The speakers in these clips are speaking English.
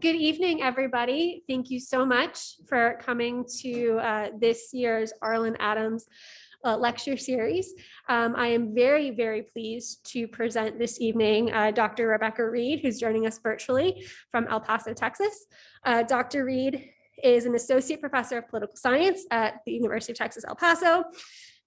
Good evening, everybody. Thank you so much for coming to this year's Arlin Adams Lecture Series. I am very, very pleased to present this evening Dr. Rebecca Reid, who's joining us virtually from El Paso, Texas. Dr. Reid is an associate professor of political science at the University of Texas, El Paso,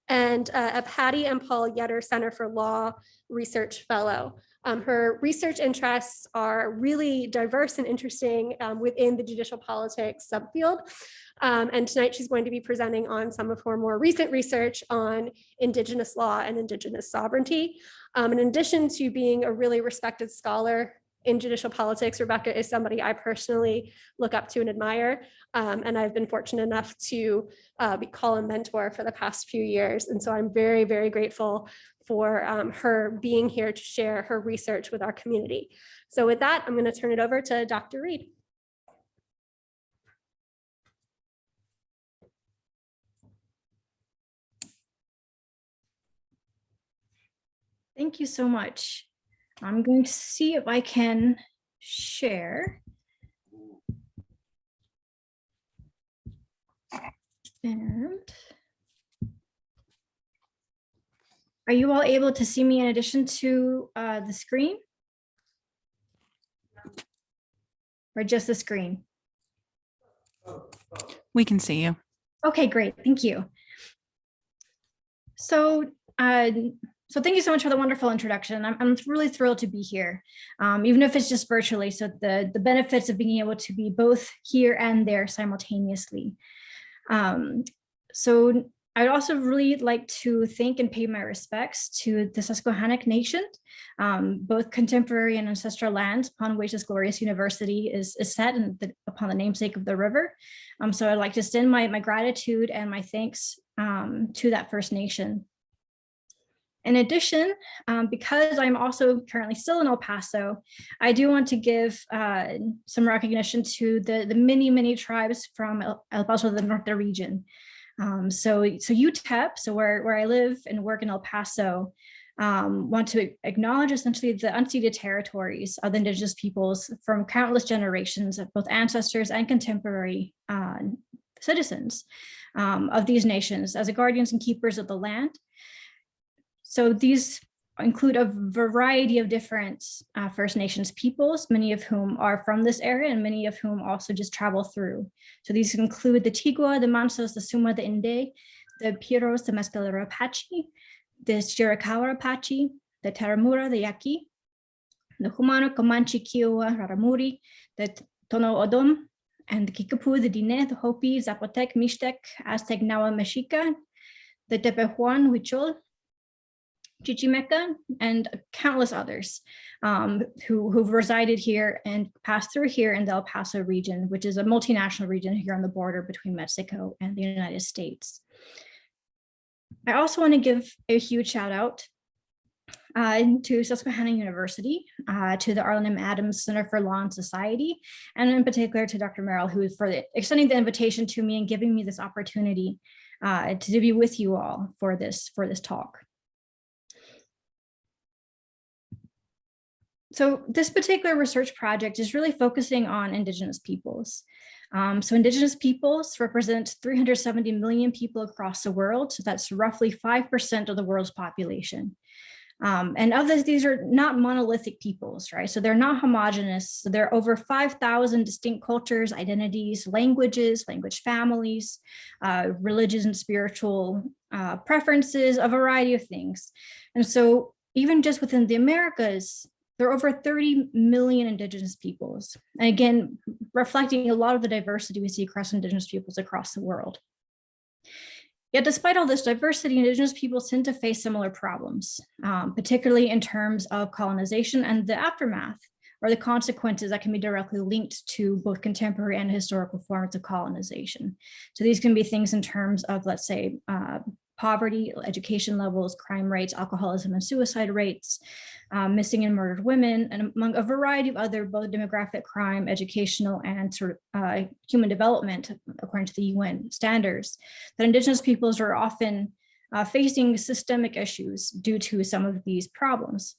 and a Patty and Paul Yetter Center for Law Research Fellow. Her research interests are really diverse and interesting within the judicial politics subfield. And tonight she's going to be presenting on some of her more recent research on Indigenous law and Indigenous sovereignty. In addition to being a really respected scholar in judicial politics, Rebecca is somebody I personally look up to and admire. And I've been fortunate enough to call a mentor for the past few years. And so I'm very, very grateful for her being here to share her research with our community. So with that, I'm going to turn it over to Dr. Reid. Thank you so much. I'm going to see if I can share. And are you all able to see me in addition to the screen? Or just the screen? We can see you. Okay, great. Thank you. So thank you so much for the wonderful introduction. I'm really thrilled to be here, even if it's just virtually. So the benefits of being able to be both here and there simultaneously. So I'd also really like to thank and pay my respects to the Susquehanna Nation, both contemporary and ancestral lands upon which this glorious university is set and upon the namesake of the river. So I'd like to extend my gratitude and my thanks to that First Nation. In addition, because I'm also currently still in El Paso, I do want to give some recognition to the many, many tribes from El Paso, the Norte region. So UTEP, so where I live and work in El Paso, want to acknowledge essentially the unceded territories of the Indigenous peoples from countless generations of both ancestors and contemporary citizens of these nations as the guardians and keepers of the land. So these include a variety of different First Nations peoples, many of whom are from this area and many of whom also just travel through. So these include the Tigua, the Mansos, the Suma, the Inde, the Piros, the Mescalero Apache, the Chiricahua Apache, the Taramura, the Yaqui, the Humano, Comanche, Kiowa, Raramuri, the Tono Odom, and the Kickapoo, the Dine, the Hopi, Zapotec, Mixtec, Aztec, Nawa, Mexica, the Tepehuan, Huichol, Chichimeca, and countless others who've resided here and passed through here in the El Paso region, which is a multinational region here on the border between Mexico and the United States. I also want to give a huge shout out to Susquehanna University, to the Arlin Adams Center for Law and Society, and in particular to Dr. Merrill, who is for extending the invitation to me and giving me this opportunity to be with you all for this talk. So this particular research project is really focusing on Indigenous peoples. So Indigenous peoples represent 370 million people across the world. So that's roughly 5% of the world's population. And of these are not monolithic peoples, right? So they're not homogenous. So there are over 5,000 distinct cultures, identities, languages, language families, religious and spiritual preferences, a variety of things. And so even just within the Americas, there are over 30 million Indigenous peoples. And again, reflecting a lot of the diversity we see across Indigenous peoples across the world. Yet despite all this diversity, Indigenous peoples tend to face similar problems, particularly in terms of colonization and the aftermath or the consequences that can be directly linked to both contemporary and historical forms of colonization. So these can be things in terms of, let's say, poverty, education levels, crime rates, alcoholism and suicide rates, missing and murdered women, and among a variety of other both demographic crime, educational, and sort of human development, according to the UN standards, that Indigenous peoples are often facing systemic issues due to some of these problems.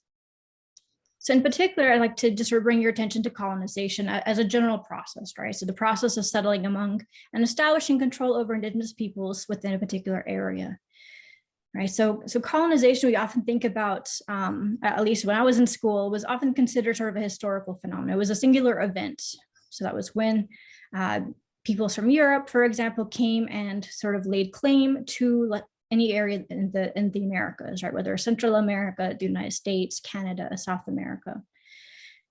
So in particular, I'd like to just sort of bring your attention to colonization as a general process, right? So the process of settling among and establishing control over Indigenous peoples within a particular area, right? So colonization, we often think about, at least when I was in school, was often considered sort of a historical phenomenon. It was a singular event. So that was when peoples from Europe, for example, came and sort of laid claim to any area in the Americas, right? Whether Central America, the United States, Canada, South America.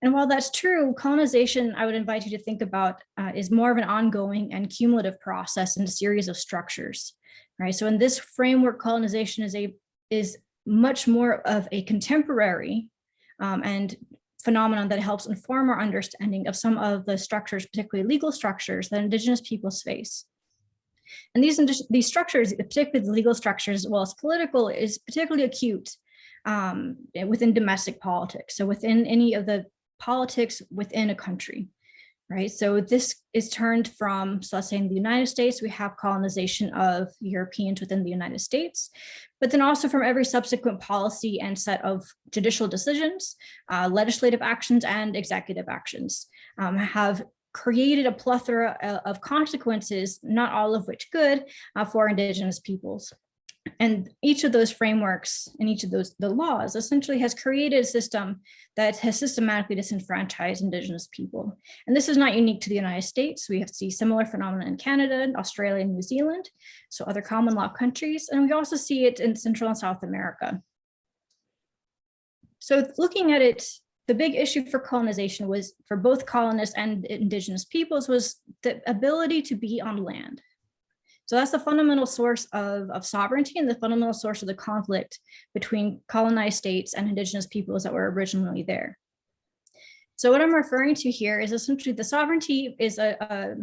And while that's true, colonization, I would invite you to think about, is more of an ongoing and cumulative process in a series of structures, right? So in this framework, colonization is much more of a contemporary and phenomenon that helps inform our understanding of some of the structures, particularly legal structures, that Indigenous peoples face. And these structures, particularly the legal structures, as well as political, is particularly acute within domestic politics. So within any of the politics within a country, right? So this is turned from, so let's say in the United States, we have colonization of Europeans within the United States, but then also from every subsequent policy and set of judicial decisions, legislative actions and executive actions have created a plethora of consequences, not all of which good, for Indigenous peoples. And each of those frameworks and each of the laws essentially has created a system that has systematically disenfranchised Indigenous people. And this is not unique to the United States. We have to see similar phenomena in Canada, Australia, and New Zealand, so other common law countries. And we also see it in Central and South America. So looking at it, the big issue for colonization was, for both colonists and Indigenous peoples, was the ability to be on land. So that's the fundamental source of sovereignty and the fundamental source of the conflict between colonized states and Indigenous peoples that were originally there. So what I'm referring to here is essentially the sovereignty is a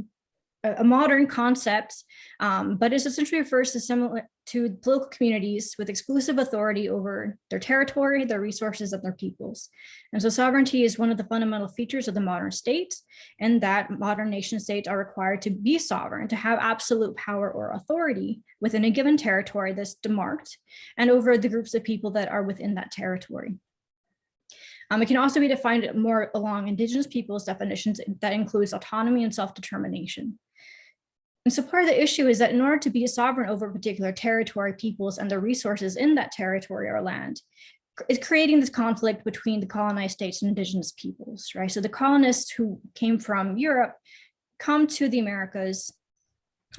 modern concept, but it essentially refers to political communities with exclusive authority over their territory, their resources, and their peoples. And so sovereignty is one of the fundamental features of the modern state, and that modern nation states are required to be sovereign, to have absolute power or authority within a given territory that's demarked, and over the groups of people that are within that territory. It can also be defined more along Indigenous peoples' definitions that includes autonomy and self-determination. And so part of the issue is that in order to be sovereign over a particular territory, peoples, and the resources in that territory or land, is creating this conflict between the colonized states and Indigenous peoples, right? So the colonists who came from Europe come to the Americas,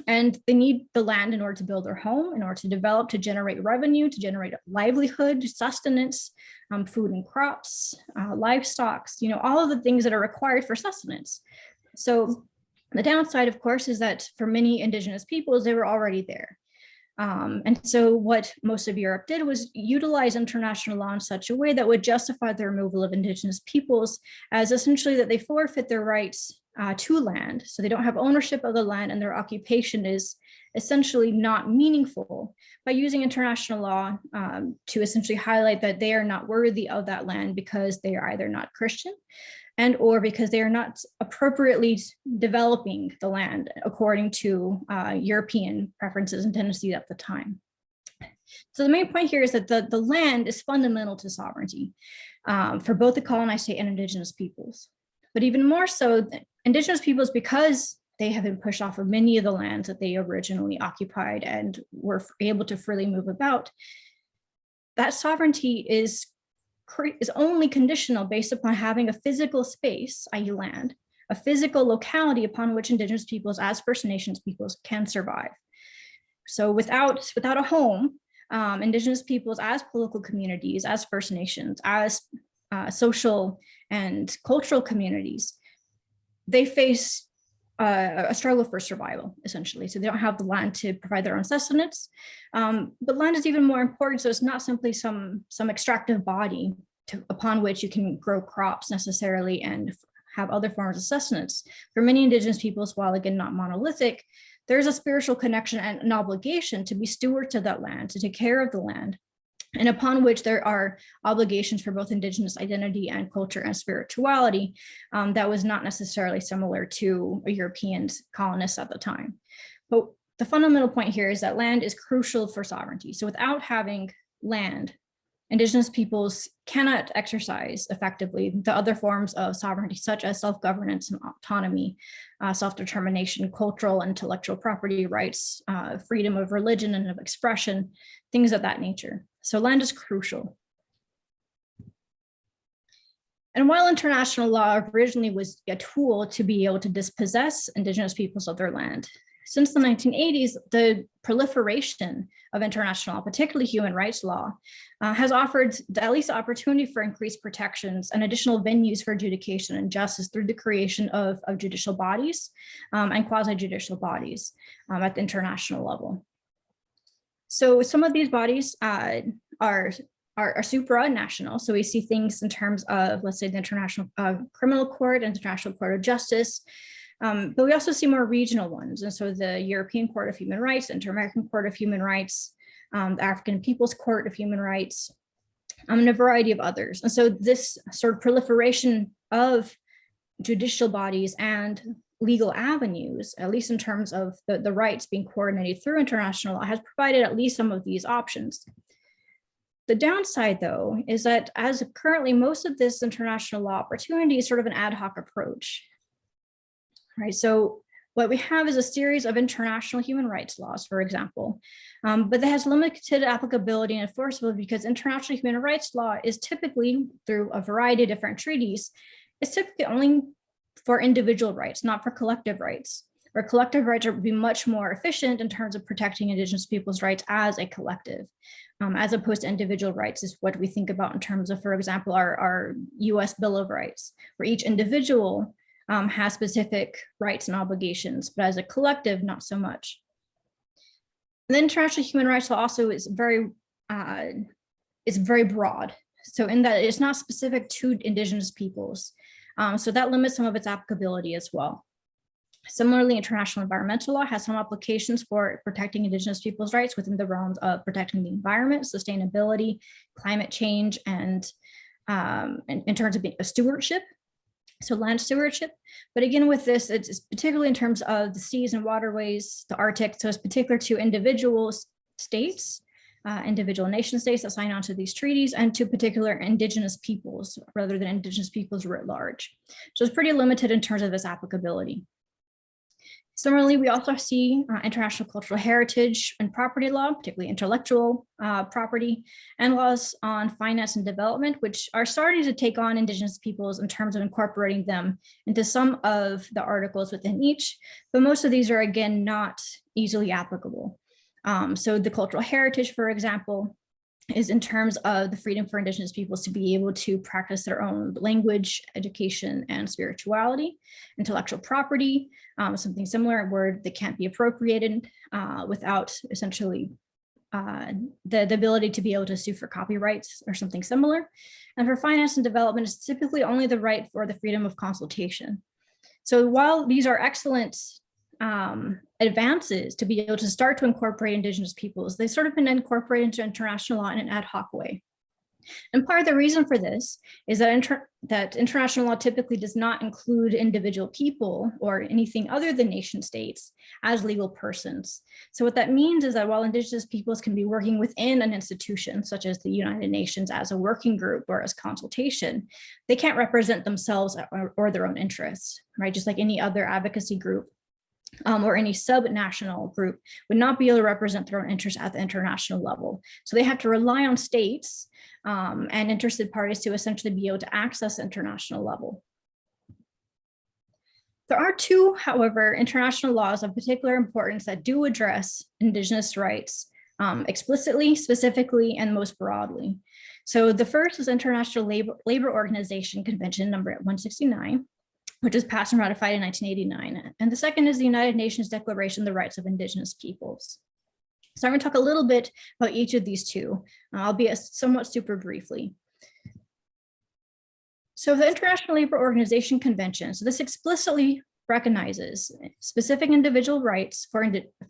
and they need the land in order to build their home, in order to develop, to generate revenue, to generate livelihood, sustenance, food and crops, livestock, all of the things that are required for sustenance. So the downside, of course, is that for many Indigenous peoples, they were already there. And so what most of Europe did was utilize international law in such a way that would justify the removal of Indigenous peoples as essentially that they forfeit their rights to land. So they don't have ownership of the land, and their occupation is essentially not meaningful, by using international law to essentially highlight that they are not worthy of that land because they are either not Christian and or because they are not appropriately developing the land according to European preferences and tendencies at the time. So the main point here is that the land is fundamental to sovereignty for both the colonized state and Indigenous peoples. But even more so, Indigenous peoples, because they have been pushed off of many of the lands that they originally occupied and were able to freely move about, that sovereignty is only conditional based upon having a physical space, i.e. land, a physical locality upon which Indigenous peoples as First Nations peoples can survive. So without a home, Indigenous peoples as political communities, as First Nations, as social and cultural communities, they face a struggle for survival, essentially. So they don't have the land to provide their own sustenance. But land is even more important. So it's not simply some extractive body upon which you can grow crops necessarily and have other forms of sustenance. For many Indigenous peoples, while again not monolithic, there's a spiritual connection and an obligation to be stewards of that land, to take care of the land, and upon which there are obligations for both Indigenous identity and culture and spirituality that was not necessarily similar to a European colonists at the time. But the fundamental point here is that land is crucial for sovereignty. So without having land, Indigenous peoples cannot exercise effectively the other forms of sovereignty, such as self-governance and autonomy, self-determination, cultural and intellectual property rights, freedom of religion and of expression, things of that nature. So land is crucial. And while international law originally was a tool to be able to dispossess Indigenous peoples of their land, since the 1980s, the proliferation of international law, particularly human rights law, has offered at least the opportunity for increased protections and additional venues for adjudication and justice through the creation of judicial bodies and quasi-judicial bodies at the international level. So some of these bodies are supranational. So we see things in terms of, let's say, the International Criminal Court, International Court of Justice, but we also see more regional ones. And so the European Court of Human Rights, InterAmerican Court of Human Rights, the African People's Court of Human Rights, and a variety of others. And so this sort of proliferation of judicial bodies and legal avenues, at least in terms of the rights being coordinated through international law, has provided at least some of these options. The downside, though, is that as currently most of this international law opportunity is sort of an ad hoc approach. Right, so what we have is a series of international human rights laws, for example, but that has limited applicability and enforceability because international human rights law is typically, through a variety of different treaties, is typically only for individual rights, not for collective rights, where collective rights would be much more efficient in terms of protecting Indigenous people's rights as a collective, as opposed to individual rights is what we think about in terms of, for example, our US Bill of Rights, where each individual has specific rights and obligations, but as a collective, not so much. And then international human rights law also is very broad. So in that it's not specific to Indigenous peoples. So that limits some of its applicability as well. Similarly, international environmental law has some applications for protecting Indigenous people's rights within the realms of protecting the environment, sustainability, climate change, and in terms of stewardship. So land stewardship, but again, with this, it's particularly in terms of the seas and waterways, the Arctic, so it's particular to individual states, individual nation states that sign on to these treaties, and to particular Indigenous peoples rather than Indigenous peoples writ large. So it's pretty limited in terms of its applicability. Similarly, we also see international cultural heritage and property law, particularly intellectual property, and laws on finance and development, which are starting to take on Indigenous peoples in terms of incorporating them into some of the articles within each, but most of these are, again, not easily applicable. So the cultural heritage, for example, is in terms of the freedom for Indigenous peoples to be able to practice their own language, education, and spirituality. Intellectual property, something similar where they can't be appropriated without essentially the ability to be able to sue for copyrights or something similar. And for finance and development, it's typically only the right for the freedom of consultation. So while these are excellent advances to be able to start to incorporate Indigenous peoples, they've sort of been incorporated into international law in an ad hoc way. And part of the reason for this is that international law typically does not include individual people or anything other than nation states as legal persons. So what that means is that while Indigenous peoples can be working within an institution, such as the United Nations as a working group or as consultation, they can't represent themselves or their own interests, right? Just like any other advocacy group or any sub-national group would not be able to represent their own interests at the international level. So they have to rely on states and interested parties to essentially be able to access the international level. There are two, however, international laws of particular importance that do address Indigenous rights explicitly, specifically, and most broadly. So the first is International Labor Organization Convention number 169, which was passed and ratified in 1989. And the second is the United Nations Declaration of the Rights of Indigenous Peoples. So I'm going to talk a little bit about each of these two, albeit somewhat super briefly. So the International Labor Organization Convention, so this explicitly recognizes specific individual rights for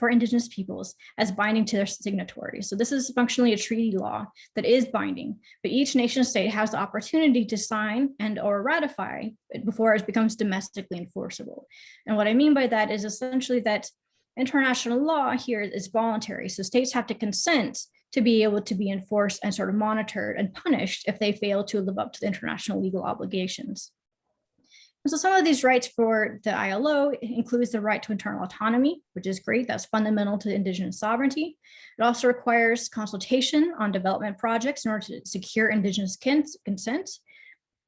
Indigenous peoples as binding to their signatories. So this is functionally a treaty law that is binding, but each nation state has the opportunity to sign and or ratify it before it becomes domestically enforceable. And what I mean by that is essentially that international law here is voluntary. So states have to consent to be able to be enforced and sort of monitored and punished if they fail to live up to the international legal obligations. And so some of these rights for the ILO includes the right to internal autonomy, which is great. That's fundamental to Indigenous sovereignty. It also requires consultation on development projects in order to secure Indigenous consent.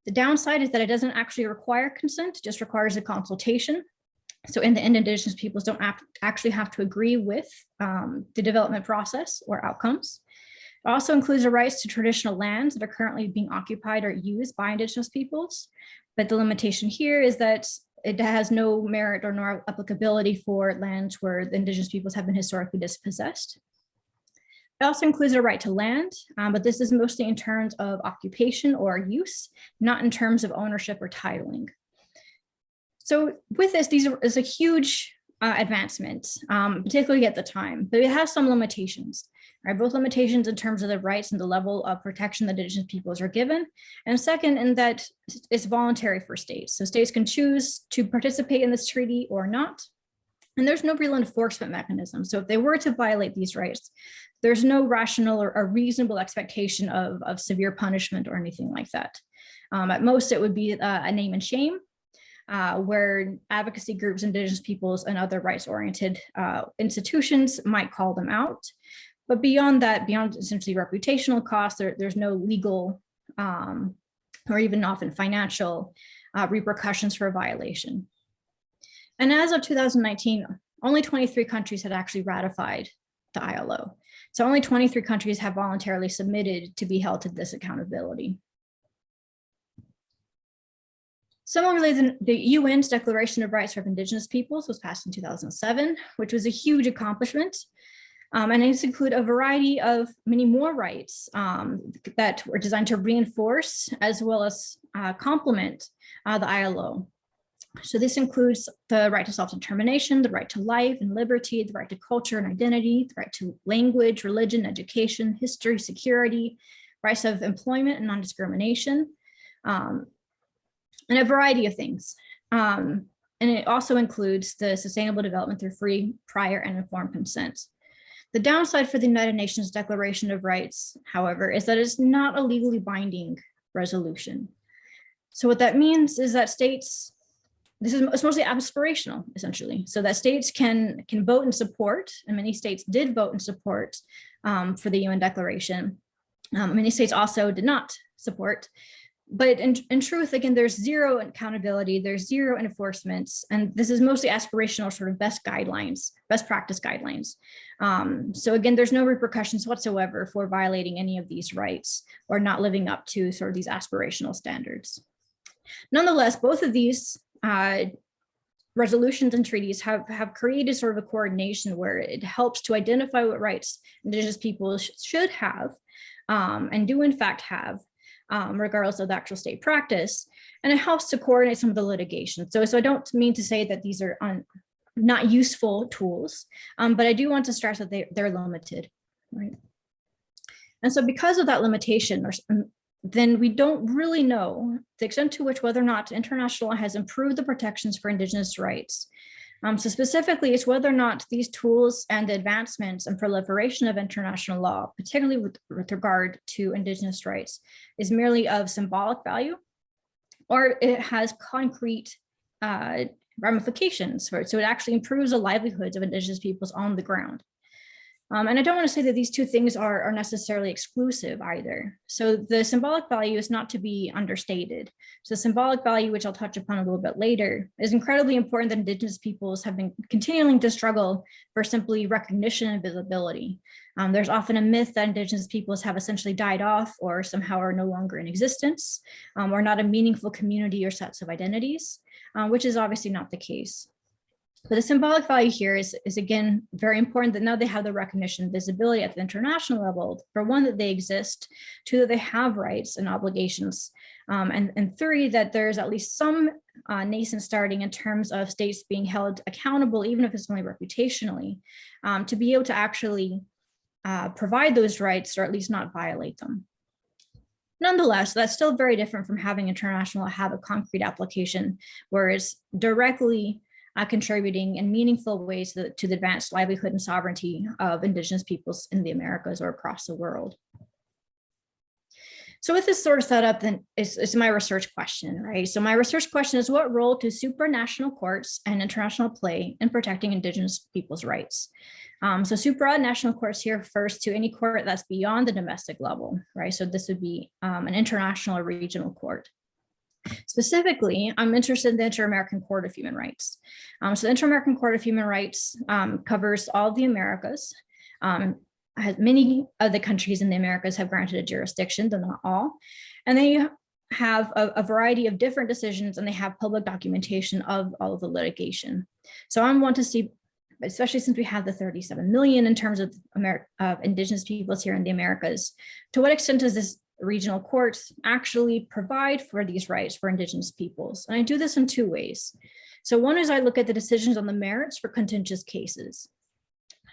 The downside is that it doesn't actually require consent, it just requires a consultation. So in the end, Indigenous peoples don't actually have to agree with the development process or outcomes. It also includes the rights to traditional lands that are currently being occupied or used by Indigenous peoples. But the limitation here is that it has no merit or no applicability for lands where the Indigenous peoples have been historically dispossessed. It also includes a right to land, but this is mostly in terms of occupation or use, not in terms of ownership or titling. So with this, is a huge advancement, particularly at the time, but it has some limitations, right? Both limitations in terms of the rights and the level of protection that Indigenous peoples are given. And second, in that it's voluntary for states. So states can choose to participate in this treaty or not. And there's no real enforcement mechanism. So if they were to violate these rights, there's no rational or reasonable expectation of severe punishment or anything like that. At most, it would be a name and shame, where advocacy groups, Indigenous peoples, and other rights-oriented institutions might call them out. But beyond that, beyond essentially reputational costs, there's no legal or even often financial repercussions for a violation. And as of 2019, only 23 countries had actually ratified the ILO. So only 23 countries have voluntarily submitted to be held to this accountability. Similarly, the UN's Declaration of Rights of Indigenous Peoples was passed in 2007, which was a huge accomplishment. And it's include a variety of many more rights that were designed to reinforce as well as complement the ILO. So this includes the right to self-determination, the right to life and liberty, the right to culture and identity, the right to language, religion, education, history, security, rights of employment and non-discrimination, and a variety of things. And it also includes the sustainable development through free, prior, and informed consent. The downside for the United Nations Declaration of Rights, however, is that it's not a legally binding resolution. So what that means is that states, it's mostly aspirational, essentially, so that states can vote in support, and many states did vote in support for the UN Declaration. Many states also did not support. But in truth, again, there's zero accountability, there's zero enforcement, and this is mostly aspirational sort of best practice guidelines. So again, there's no repercussions whatsoever for violating any of these rights or not living up to sort of these aspirational standards. Nonetheless, both of these resolutions and treaties have created sort of a coordination where it helps to identify what rights Indigenous people should have and do in fact have, regardless of the actual state practice, and it helps to coordinate some of the litigation. So I don't mean to say that these are not useful tools, but I do want to stress that they're limited, right? And so because of that limitation, then we don't really know the extent to which whether or not international law has improved the protections for Indigenous rights. So specifically, it's whether or not these tools and the advancements and proliferation of international law, particularly with regard to Indigenous rights, is merely of symbolic value, or it has concrete ramifications for it. So it actually improves the livelihoods of Indigenous peoples on the ground. And I don't want to say that these two things are necessarily exclusive either. So the symbolic value is not to be understated. So the symbolic value, which I'll touch upon a little bit later, is incredibly important that Indigenous peoples have been continuing to struggle for simply recognition and visibility. There's often a myth that Indigenous peoples have essentially died off or somehow are no longer in existence, or not a meaningful community or sets of identities, which is obviously not the case. But the symbolic value here is again, very important that now they have the recognition and visibility at the international level, for one, that they exist, two, that they have rights and obligations, and three, that there's at least some nascent starting in terms of states being held accountable, even if it's only reputationally, to be able to actually provide those rights or at least not violate them. Nonetheless, that's still very different from having international have a concrete application where it's directly contributing in meaningful ways to the advanced livelihood and sovereignty of Indigenous peoples in the Americas or across the world. So with this sort of setup, then is my research question, right? So my research question is, what role do supranational courts and international play in protecting Indigenous people's rights? So supranational courts here refers to any court that's beyond the domestic level, right? So this would be an international or regional court. Specifically, I'm interested in the InterAmerican Court of Human Rights. So the InterAmerican Court of Human Rights covers all of the Americas. Many of the countries in the Americas have granted a jurisdiction, though not all. And they have a variety of different decisions, and they have public documentation of all of the litigation. So I want to see, especially since we have the 37 million in terms of Indigenous peoples here in the Americas, to what extent does this regional court actually provide for these rights for Indigenous peoples? And I do this in two ways. So one is I look at the decisions on the merits for contentious cases.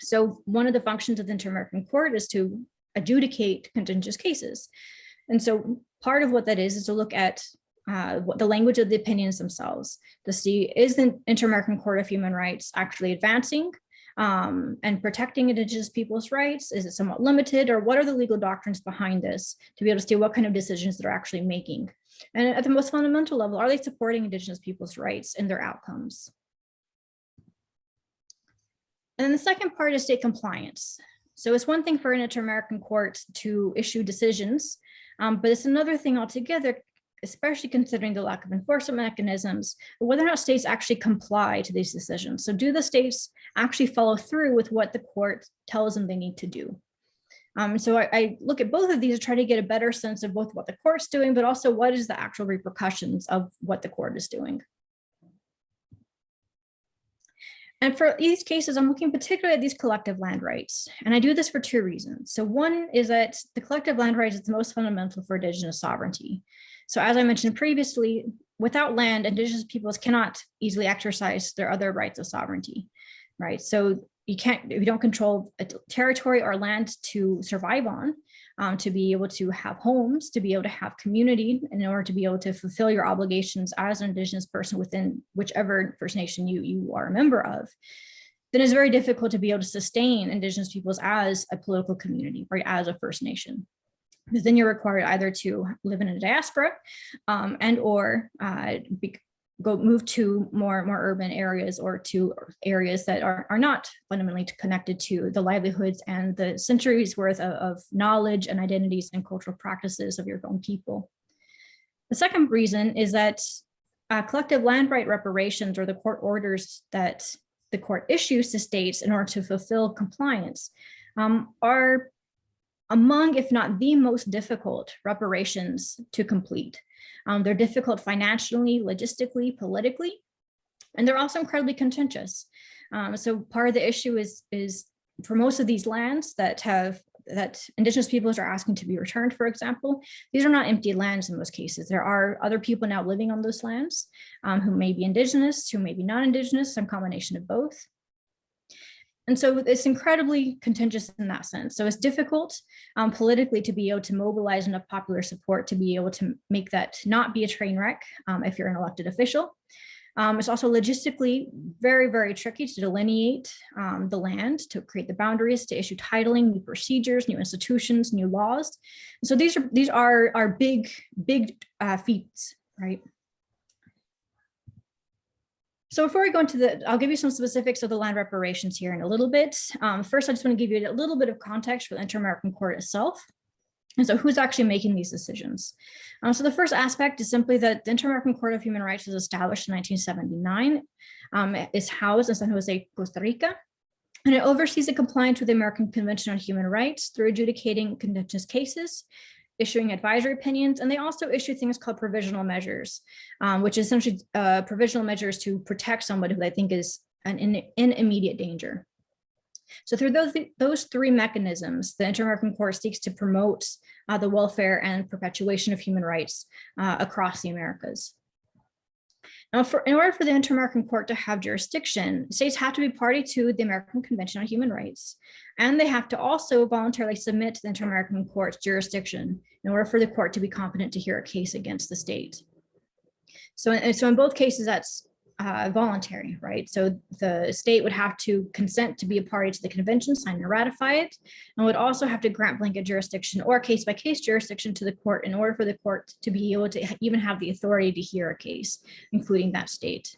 So one of the functions of the Inter-American Court is to adjudicate contentious cases. And so part of what that is to look at what the language of the opinions themselves, to see, is the Inter-American Court of Human Rights actually advancing and protecting Indigenous people's rights? Is it somewhat limited, or what are the legal doctrines behind this, to be able to see what kind of decisions they're actually making? And at the most fundamental level, are they supporting Indigenous people's rights and their outcomes? And then the second part is state compliance. So it's one thing for an Inter-American Court to issue decisions, but it's another thing altogether, especially considering the lack of enforcement mechanisms, whether or not states actually comply to these decisions. So do the states actually follow through with what the court tells them they need to do? So I look at both of these to try to get a better sense of both what the court's doing, but also what is the actual repercussions of what the court is doing. And for these cases, I'm looking particularly at these collective land rights. And I do this for two reasons. So one is that the collective land rights is the most fundamental for Indigenous sovereignty. So as I mentioned previously, without land, Indigenous peoples cannot easily exercise their other rights of sovereignty, right? So if you don't control a territory or land to survive on, to be able to have homes, to be able to have community, in order to be able to fulfill your obligations as an Indigenous person within whichever First Nation you are a member of, then it's very difficult to be able to sustain Indigenous peoples as a political community, right, as a First Nation. Because then you're required either to live in a diaspora and or move to more urban areas, or to areas that are not fundamentally connected to the livelihoods and the centuries worth of knowledge and identities and cultural practices of your own people. The second reason is that collective land right reparations, or the court orders that the court issues to states in order to fulfill compliance, are among, if not the most difficult reparations to complete. They're difficult financially, logistically, politically, and they're also incredibly contentious. So part of the issue is for most of these lands that Indigenous peoples are asking to be returned, for example, these are not empty lands in most cases. There are other people now living on those lands who may be Indigenous, who may be non-Indigenous, some combination of both. And so it's incredibly contentious in that sense. So it's difficult politically to be able to mobilize enough popular support to be able to make that not be a train wreck if you're an elected official. It's also logistically very, very tricky to delineate the land, to create the boundaries, to issue titling, new procedures, new institutions, new laws. So these are big feats, right? So before we go into I'll give you some specifics of the land reparations here in a little bit. First, I just want to give you a little bit of context for the Inter-American Court itself. And so who's actually making these decisions? So the first aspect is simply that the Inter-American Court of Human Rights was established in 1979. It's housed in San Jose, Costa Rica, and it oversees the compliance with the American Convention on Human Rights through adjudicating contentious cases, issuing advisory opinions, and they also issue things called provisional measures, which is essentially provisional measures to protect somebody who they think is in immediate danger. So through those three mechanisms, the Inter-American Court seeks to promote the welfare and perpetuation of human rights across the Americas. Now, in order for the Inter-American Court to have jurisdiction, states have to be party to the American Convention on Human Rights, and they have to also voluntarily submit to the Inter-American Court's jurisdiction in order for the court to be competent to hear a case against the state. So in both cases, that's voluntary, right? So the state would have to consent to be a party to the convention, sign and ratify it, and would also have to grant blanket jurisdiction or case-by-case jurisdiction to the court in order for the court to be able to even have the authority to hear a case, including that state.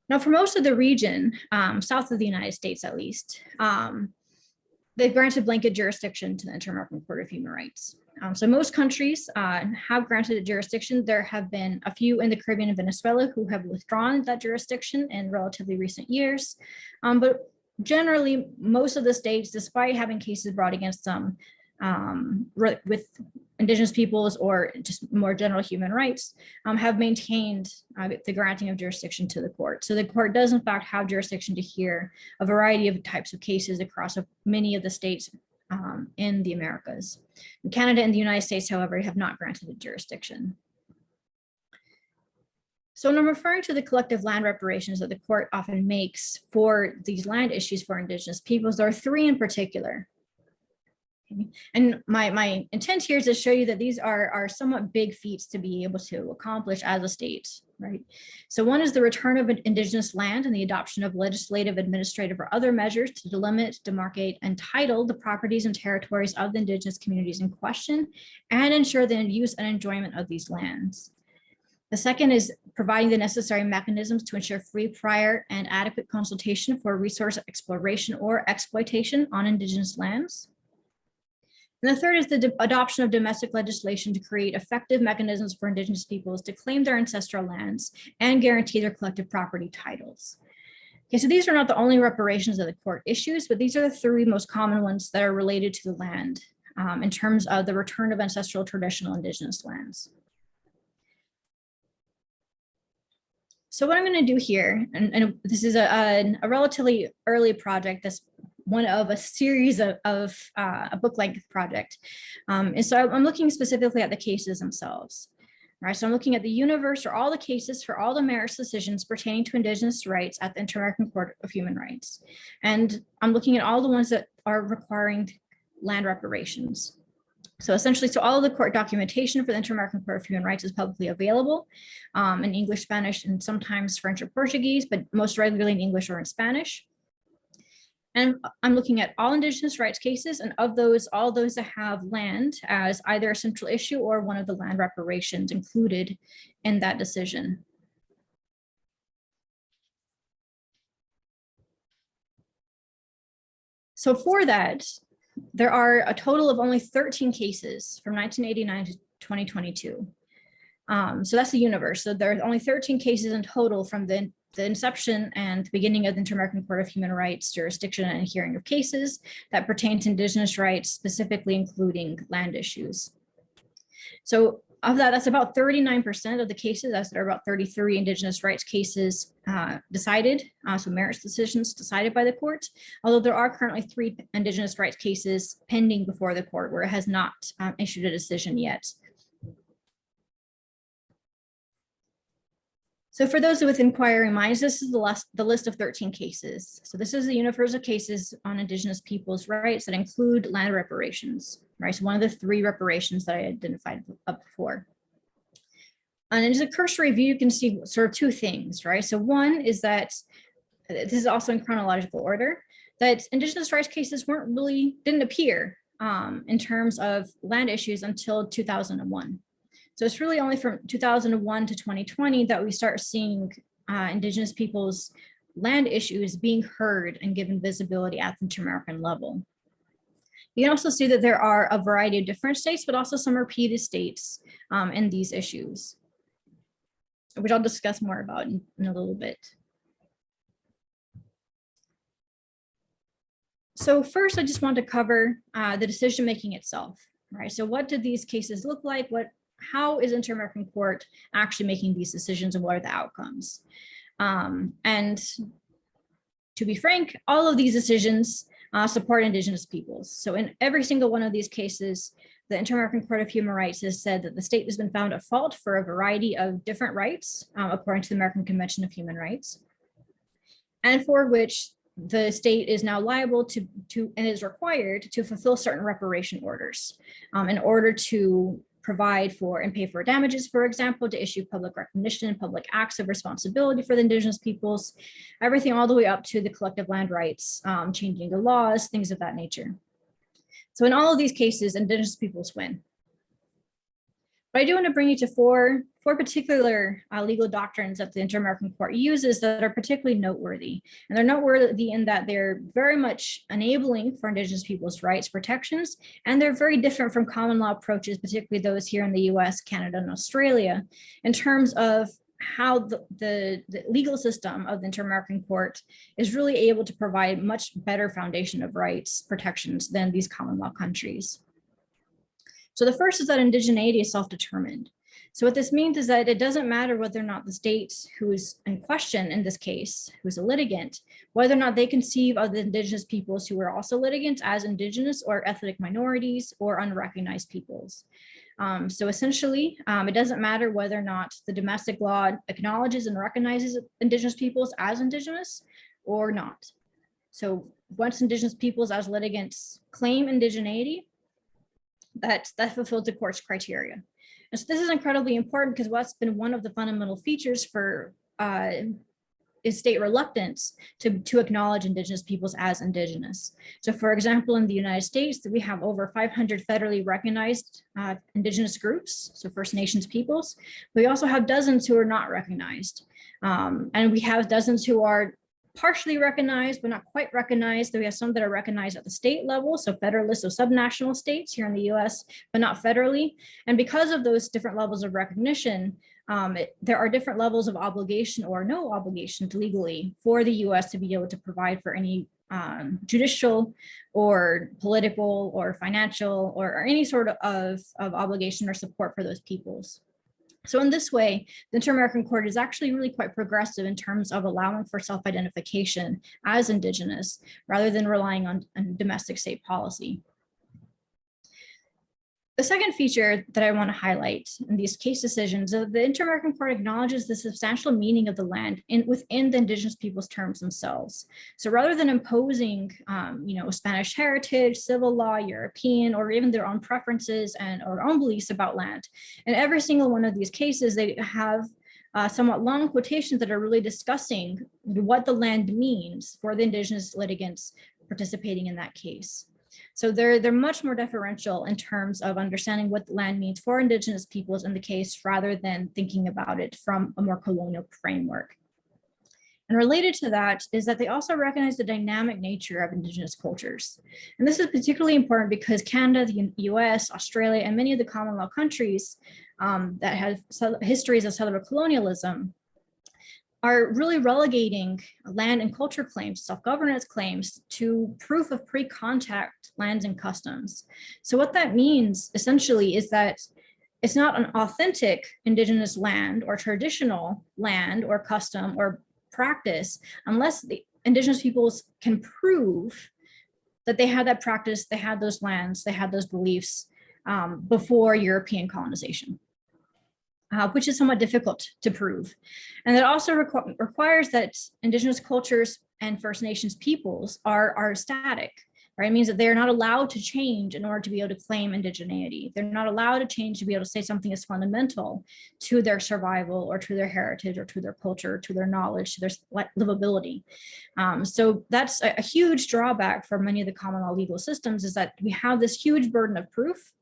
Now, for most of the region, south of the United States at least, they've granted blanket jurisdiction to the Inter-American Court of Human Rights. So most countries have granted a jurisdiction. There have been a few in the Caribbean and Venezuela who have withdrawn that jurisdiction in relatively recent years. But generally, most of the states, despite having cases brought against them with Indigenous peoples or just more general human rights, have maintained the granting of jurisdiction to the court. So the court does in fact have jurisdiction to hear a variety of types of cases across many of the states in the Americas. Canada and the United States, however, have not granted a jurisdiction. So when I'm referring to the collective land reparations that the court often makes for these land issues for Indigenous peoples, there are three in particular. And my intent here is to show you that these are somewhat big feats to be able to accomplish as a state, right? So one is the return of Indigenous land and the adoption of legislative, administrative, or other measures to delimit, demarcate, and title the properties and territories of the Indigenous communities in question and ensure the use and enjoyment of these lands. The second is providing the necessary mechanisms to ensure free, prior, and adequate consultation for resource exploration or exploitation on Indigenous lands. And the third is the adoption of domestic legislation to create effective mechanisms for Indigenous peoples to claim their ancestral lands and guarantee their collective property titles. Okay, so these are not the only reparations that the court issues, but these are the three most common ones that are related to the land in terms of the return of ancestral traditional Indigenous lands. So what I'm going to do here, and this is a relatively early project that's one of a series of a book length project. And so I'm looking specifically at the cases themselves. Right, so I'm looking at the universe or all the cases for all the merits decisions pertaining to Indigenous rights at the Inter-American Court of Human Rights. And I'm looking at all the ones that are requiring land reparations. So essentially, so all of the court documentation for the Inter-American Court of Human Rights is publicly available in English, Spanish, and sometimes French or Portuguese, but most regularly in English or in Spanish. And I'm looking at all Indigenous rights cases, and of those, all those that have land as either a central issue or one of the land reparations included in that decision. So for that, there are a total of only 13 cases from 1989 to 2022. So that's the universe. So there are only 13 cases in total from the inception and beginning of the Inter-American Court of Human Rights jurisdiction and hearing of cases that pertain to Indigenous rights, specifically including land issues. So of that, that's about 39% of the cases. There are about 33 Indigenous rights cases decided, so merits decisions decided by the court, although there are currently 3 Indigenous rights cases pending before the court where it has not issued a decision yet. So for those with inquiring minds, this is the list of 13 cases. So this is the universe of cases on Indigenous people's rights that include land reparations, right? So one of the 3 reparations that I identified up before. And as a cursory view, you can see sort of 2 things, right? So one is that, this is also in chronological order, that Indigenous rights cases didn't appear in terms of land issues until 2001. So it's really only from 2001 to 2020 that we start seeing Indigenous people's land issues being heard and given visibility at the Inter-American level. You can also see that there are a variety of different states, but also some repeated states in these issues, which I'll discuss more about in a little bit. So first, I just want to cover the decision-making itself, right? So what did these cases look like? How is Inter-American Court actually making these decisions and what are the outcomes? And to be frank, all of these decisions support Indigenous peoples. So in every single one of these cases, the Inter-American Court of Human Rights has said that the state has been found at fault for a variety of different rights, according to the American Convention of Human Rights, and for which the state is now liable to and is required to fulfill certain reparation orders in order to provide for and pay for damages, for example, to issue public recognition and public acts of responsibility for the Indigenous peoples, everything all the way up to the collective land rights, changing the laws, things of that nature. So in all of these cases, Indigenous peoples win. But I do want to bring you to four particular legal doctrines that the Inter-American Court uses that are particularly noteworthy. And they're noteworthy in that they're very much enabling for Indigenous peoples' rights protections, and they're very different from common law approaches, particularly those here in the US, Canada, and Australia, in terms of how the legal system of the Inter-American Court is really able to provide much better foundation of rights protections than these common law countries. So the first is that indigeneity is self-determined. So what this means is that it doesn't matter whether or not the state who is in question in this case, who's a litigant, whether or not they conceive of the Indigenous peoples who are also litigants as Indigenous or ethnic minorities or unrecognized peoples. So essentially, it doesn't matter whether or not the domestic law acknowledges and recognizes Indigenous peoples as Indigenous or not. So once Indigenous peoples as litigants claim indigeneity, that fulfills the court's criteria. And so this is incredibly important because what's been one of the fundamental features for is state reluctance to acknowledge Indigenous peoples as Indigenous. So for example, in the United States, we have over 500 federally recognized Indigenous groups, so First Nations peoples. We also have dozens who are not recognized. And we have dozens who are partially recognized, but not quite recognized. We have some that are recognized at the state level, so federalist or subnational states here in the US, but not federally. And because of those different levels of recognition, there are different levels of obligation or no obligation to legally for the US to be able to provide for any judicial or political or financial or any sort of obligation or support for those peoples. So in this way, the Inter-American Court is actually really quite progressive in terms of allowing for self-identification as Indigenous rather than relying on domestic state policy. The second feature that I want to highlight in these case decisions is that the Inter-American Court acknowledges the substantial meaning of the land within the Indigenous peoples' terms themselves. So rather than imposing, Spanish heritage, civil law, European, or even their own preferences or own beliefs about land, in every single one of these cases, they have somewhat long quotations that are really discussing what the land means for the Indigenous litigants participating in that case. So they're much more deferential in terms of understanding what the land means for Indigenous peoples in the case, rather than thinking about it from a more colonial framework. And related to that is that they also recognize the dynamic nature of Indigenous cultures. And this is particularly important because Canada, the US, Australia, and many of the common law countries that have histories of settler colonialism are really relegating land and culture claims, self-governance claims, to proof of pre-contact lands and customs. So what that means essentially is that it's not an authentic Indigenous land or traditional land or custom or practice unless the Indigenous peoples can prove that they had that practice, they had those lands, they had those beliefs before European colonization. Which is somewhat difficult to prove. And that also requires that Indigenous cultures and First Nations peoples are static, right? It means that they're not allowed to change in order to be able to claim indigeneity. They're not allowed to change to be able to say something is fundamental to their survival or to their heritage or to their culture, to their knowledge, to their livability. So that's a huge drawback for many of the common law legal systems, is that we have this huge burden of proof,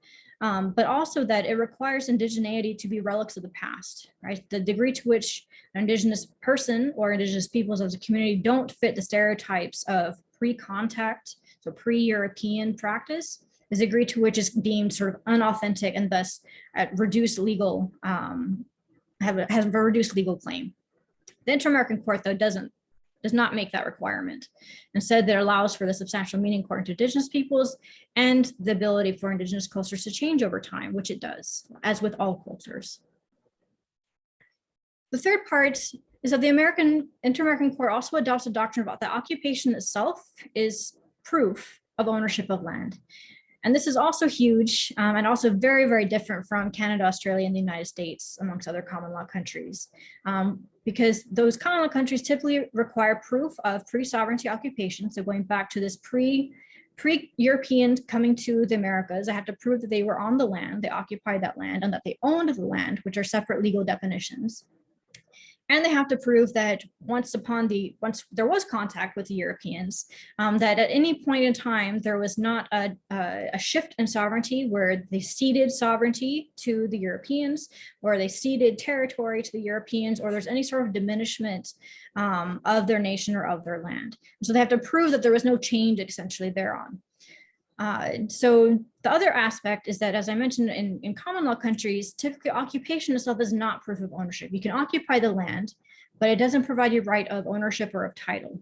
but also that it requires indigeneity to be relics of the past, right? The degree to which an Indigenous person or Indigenous peoples as a community don't fit the stereotypes of pre-contact, so pre-European practice, is the degree to which is deemed sort of unauthentic and thus at reduced legal, has a reduced legal claim. The Inter-American Court, though, does not make that requirement. Instead, that allows for the substantial meaning according to Indigenous peoples and the ability for Indigenous cultures to change over time, which it does, as with all cultures. The third part is that the Inter-American Court also adopts a doctrine about the occupation itself is proof of ownership of land. And this is also huge and also very, very different from Canada, Australia, and the United States, amongst other common law countries. Because those common law countries typically require proof of pre-sovereignty occupation. So going back to this pre-Europeans coming to the Americas, they have to prove that they were on the land, they occupied that land, and that they owned the land, which are separate legal definitions. And they have to prove that once there was contact with the Europeans, that at any point in time, there was not a shift in sovereignty where they ceded sovereignty to the Europeans, or they ceded territory to the Europeans, or there's any sort of diminishment of their nation or of their land. So they have to prove that there was no change essentially thereon. So the other aspect is that, as I mentioned, in common law countries, typically occupation itself is not proof of ownership. You can occupy the land, but it doesn't provide you right of ownership or of title.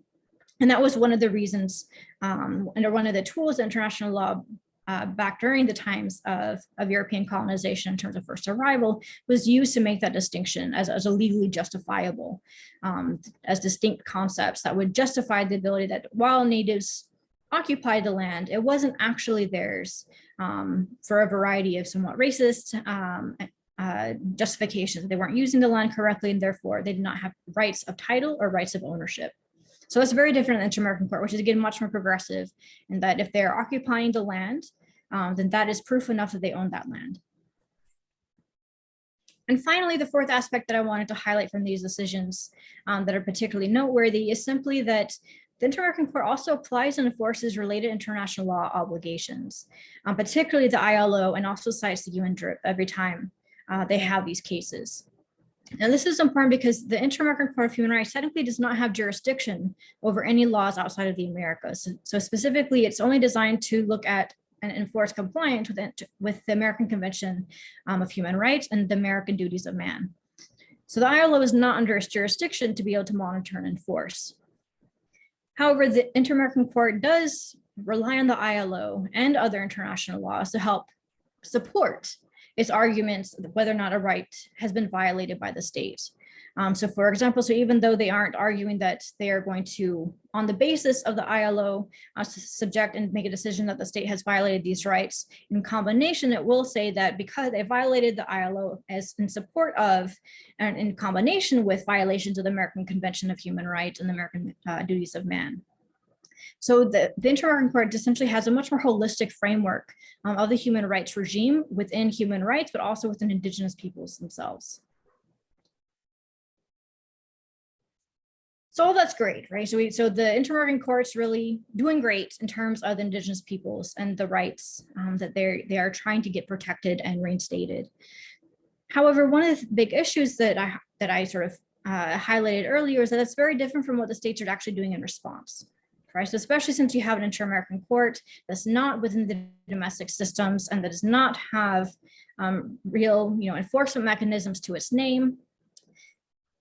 And that was one of the reasons, and one of the tools of international law back during the times of European colonization in terms of first arrival was used to make that distinction as a legally justifiable, as distinct concepts that would justify the ability that while natives occupied the land, it wasn't actually theirs, for a variety of somewhat racist justifications. They weren't using the land correctly, and therefore they did not have rights of title or rights of ownership. So that's very different than Inter-American Court, which is again much more progressive in that if they're occupying the land, then that is proof enough that they own that land. And finally, the fourth aspect that I wanted to highlight from these decisions that are particularly noteworthy is simply that the Inter-American Court also applies and enforces related international law obligations, particularly the ILO, and also cites the UNDRIP every time they have these cases. Now, this is important because the Inter-American Court of Human Rights technically does not have jurisdiction over any laws outside of the Americas. So specifically, it's only designed to look at and enforce compliance with the American Convention of Human Rights and the American Duties of Man. So the ILO is not under its jurisdiction to be able to monitor and enforce. However, the Inter-American Court does rely on the ILO and other international laws to help support its arguments whether or not a right has been violated by the state. So for example, so even though they aren't arguing that they are going to, on the basis of the ILO, subject and make a decision that the state has violated these rights, in combination, it will say that because they violated the ILO as in support of, and in combination with violations of the American Convention of Human Rights and the American Duties of Man. So the Inter-American Court essentially has a much more holistic framework of the human rights regime within human rights, but also within Indigenous peoples themselves. So all that's great, right? So the Inter-American Court's really doing great in terms of the Indigenous peoples and the rights that they are trying to get protected and reinstated. However, one of the big issues that I sort of highlighted earlier is that it's very different from what the states are actually doing in response. Right? So especially since you have an Inter-American Court that's not within the domestic systems and that does not have real, enforcement mechanisms to its name,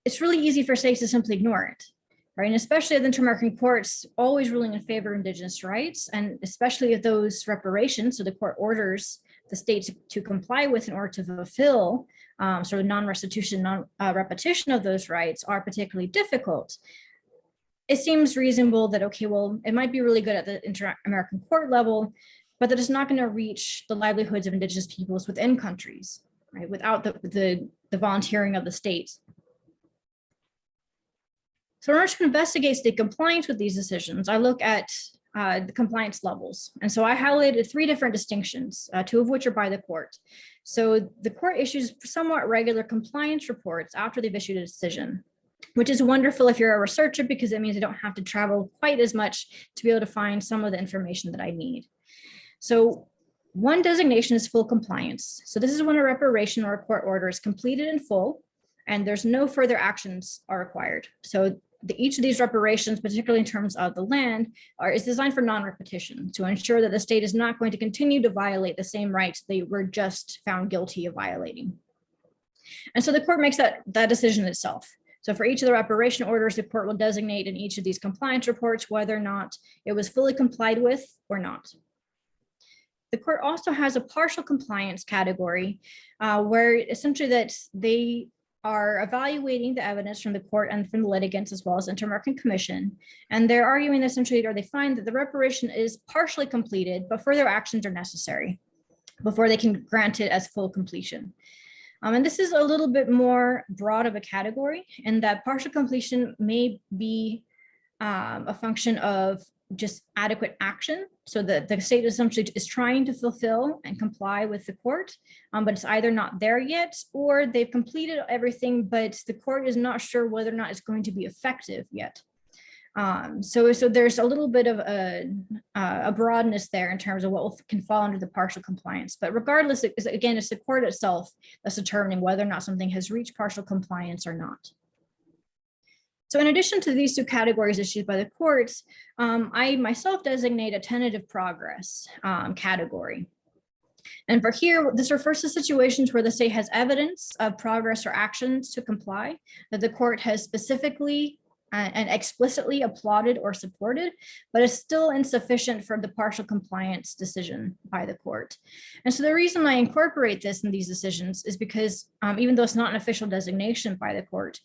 it's really easy for states to simply ignore it. Right, and especially the Inter-American Courts always ruling in favor of Indigenous rights, and especially if those reparations, so the court orders the state to comply with in order to fulfill sort of non-restitution, non-repetition of those rights are particularly difficult. It seems reasonable that, okay, well, it might be really good at the Inter-American Court level, but that it's not going to reach the livelihoods of Indigenous peoples within countries, right, without the volunteering of the state. So in order to investigate state compliance with these decisions, I look at the compliance levels. And so I highlighted 3 different distinctions, 2 of which are by the court. So the court issues somewhat regular compliance reports after they've issued a decision, which is wonderful if you're a researcher because it means I don't have to travel quite as much to be able to find some of the information that I need. So one designation is full compliance. So this is when a reparation or a court order is completed in full and there's no further actions are required. So each of these reparations, particularly in terms of the land, is designed for non-repetition to ensure that the state is not going to continue to violate the same rights they were just found guilty of violating. And so the court makes that decision itself. So for each of the reparation orders, the court will designate in each of these compliance reports whether or not it was fully complied with or not. The court also has a partial compliance category where essentially that they are evaluating the evidence from the court and from the litigants as well as Inter-American Commission. And they're arguing essentially, or they find that the reparation is partially completed, but further actions are necessary before they can grant it as full completion. And this is a little bit more broad of a category in that partial completion may be a function of just adequate action. So the state essentially is trying to fulfill and comply with the court, but it's either not there yet, or they've completed everything, but the court is not sure whether or not it's going to be effective yet. So there's a little bit of a broadness there in terms of what can fall under the partial compliance. But regardless, again, it's the court itself that's determining whether or not something has reached partial compliance or not. So in addition to these two categories issued by the courts, I myself designate a tentative progress category. And for here, this refers to situations where the state has evidence of progress or actions to comply that the court has specifically and explicitly applauded or supported, but is still insufficient for the partial compliance decision by the court. And so the reason I incorporate this in these decisions is because even though it's not an official designation by the court,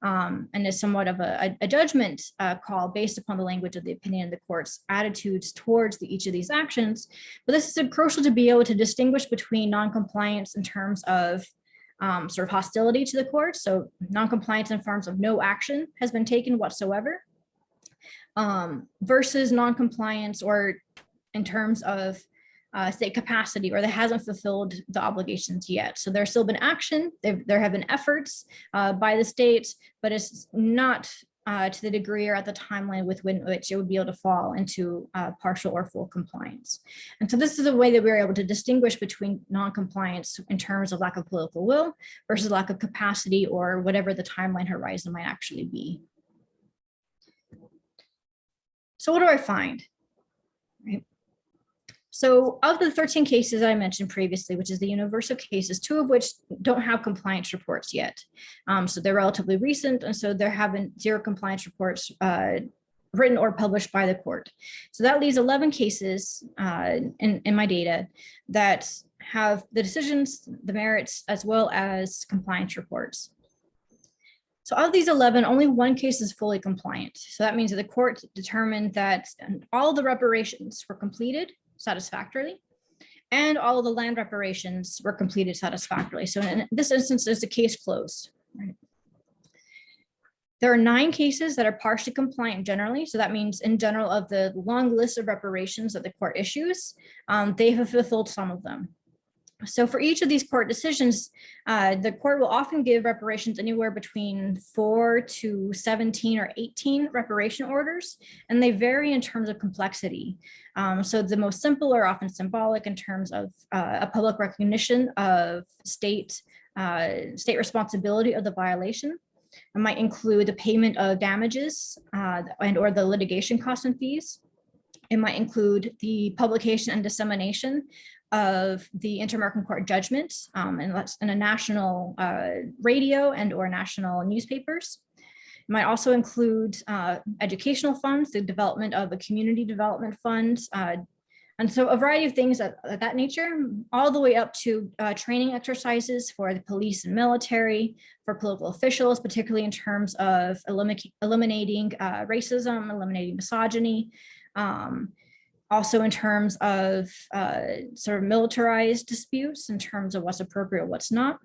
and is somewhat of a judgment call based upon the language of the opinion of the court's attitudes towards each of these actions, but this is crucial to be able to distinguish between noncompliance in terms of sort of hostility to the court, so noncompliance in terms of no action has been taken whatsoever, versus noncompliance or in terms of state capacity, or that hasn't fulfilled the obligations yet. So there's still been action, there have been efforts by the state, but it's not to the degree or at the timeline with which it would be able to fall into partial or full compliance. And so this is a way that we're able to distinguish between non-compliance in terms of lack of political will versus lack of capacity or whatever the timeline horizon might actually be. So what do I find? Right. So of the 13 cases I mentioned previously, which is the universal cases, 2 of which don't have compliance reports yet. So they're relatively recent, and so there have been 0 compliance reports written or published by the court. So that leaves 11 cases in my data that have the decisions, the merits, as well as compliance reports. So of these 11, only 1 case is fully compliant. So that means that the court determined that all the reparations were completed satisfactorily, and all of the land reparations were completed satisfactorily. So in this instance, there's a case closed. Right? There are 9 cases that are partially compliant generally. So that means in general, of the long list of reparations that the court issues, they have fulfilled some of them. So for each of these court decisions, the court will often give reparations anywhere between 4 to 17 or 18 reparation orders, and they vary in terms of complexity. So the most simple are often symbolic in terms of a public recognition of state responsibility of the violation. It might include the payment of damages and or the litigation costs and fees. It might include the publication and dissemination of the InterAmerican Court judgment in a national radio and or national newspapers. It might also include educational funds, the development of a community development fund, and so a variety of things of that nature, all the way up to training exercises for the police and military, for political officials, particularly in terms of eliminating racism, eliminating misogyny, also in terms of sort of militarized disputes in terms of what's appropriate, what's not,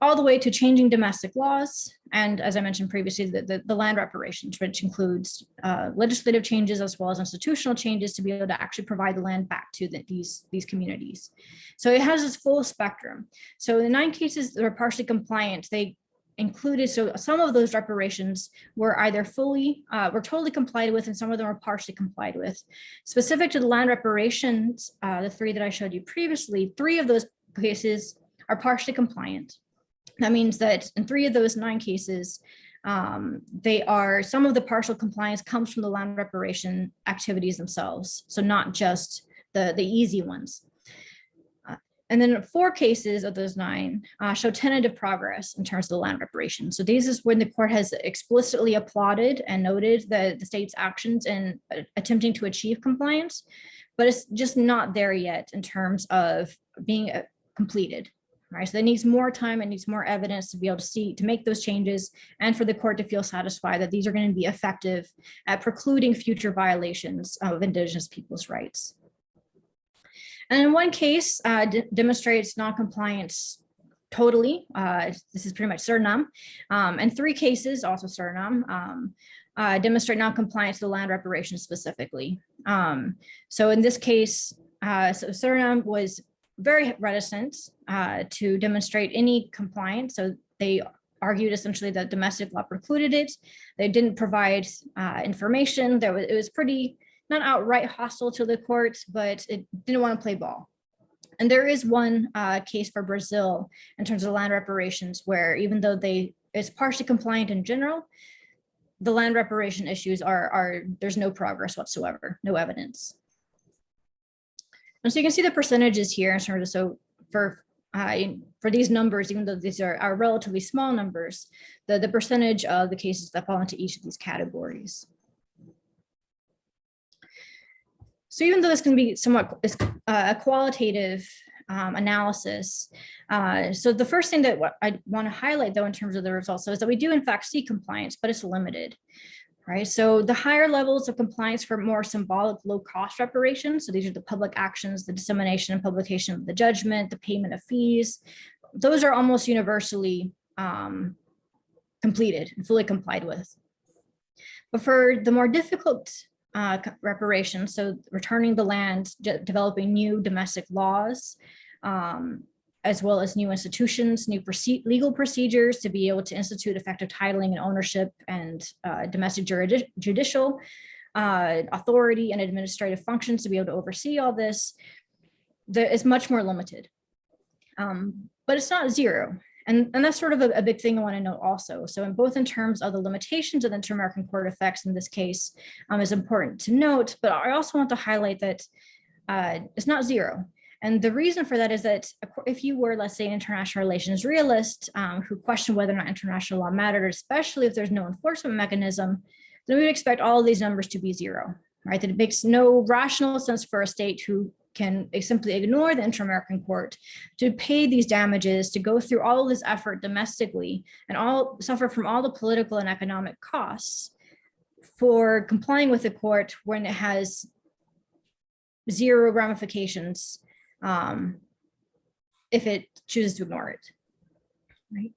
all the way to changing domestic laws. And as I mentioned previously, the land reparations, which includes legislative changes as well as institutional changes to be able to actually provide the land back to these communities. So it has this full spectrum. So the 9 cases that are partially compliant, they included, so some of those reparations were either were totally complied with, and some of them were partially complied with. Specific to the land reparations, the 3 that I showed you previously, 3 of those cases are partially compliant. That means that in 3 of those 9 cases, some of the partial compliance comes from the land reparation activities themselves, so not just the easy ones. And then 4 cases of those 9 show tentative progress in terms of the land reparation. So these is when the court has explicitly applauded and noted the state's actions in attempting to achieve compliance, but it's just not there yet in terms of being completed. Right, so that needs more time and needs more evidence to be able to make those changes, and for the court to feel satisfied that these are going to be effective at precluding future violations of Indigenous people's rights. And in 1 case, demonstrates noncompliance totally. This is pretty much Suriname. And 3 cases, also Suriname, demonstrate non-compliance to the land reparations specifically. So in this case, so Suriname was very reticent to demonstrate any compliance. So they argued essentially that domestic law precluded it. They didn't provide information. It was pretty, not outright hostile to the courts, but it didn't want to play ball. And there is one case for Brazil in terms of land reparations, where even though it's partially compliant in general, the land reparation issues there's no progress whatsoever, no evidence. And so you can see the percentages here in terms of, so for these numbers, even though these are relatively small numbers, the percentage of the cases that fall into each of these categories. So even though this can be somewhat a qualitative analysis, so the first thing that I want to highlight, though, in terms of the results, is that we do in fact see compliance, but it's limited, right? So the higher levels of compliance for more symbolic low-cost reparations, so these are the public actions, the dissemination and publication of the judgment, the payment of fees, those are almost universally completed and fully complied with. But for the more difficult reparations, so returning the land, developing new domestic laws, as well as new institutions, new legal procedures to be able to institute effective titling and ownership, and domestic judicial authority and administrative functions to be able to oversee all this, there is much more limited. But it's not zero. And that's sort of a big thing I want to note also. So both in terms of the limitations of the Inter-American Court effects in this case is important to note, but I also want to highlight that it's not zero. And the reason for that is that if you were, let's say, an international relations realist who questioned whether or not international law mattered, especially if there's no enforcement mechanism, then we would expect all of these numbers to be zero, right? That it makes no rational sense for a state who can simply ignore the Inter-American Court to pay these damages, to go through all of this effort domestically and suffer from all the political and economic costs for complying with the court when it has zero ramifications if it chooses to ignore it, right?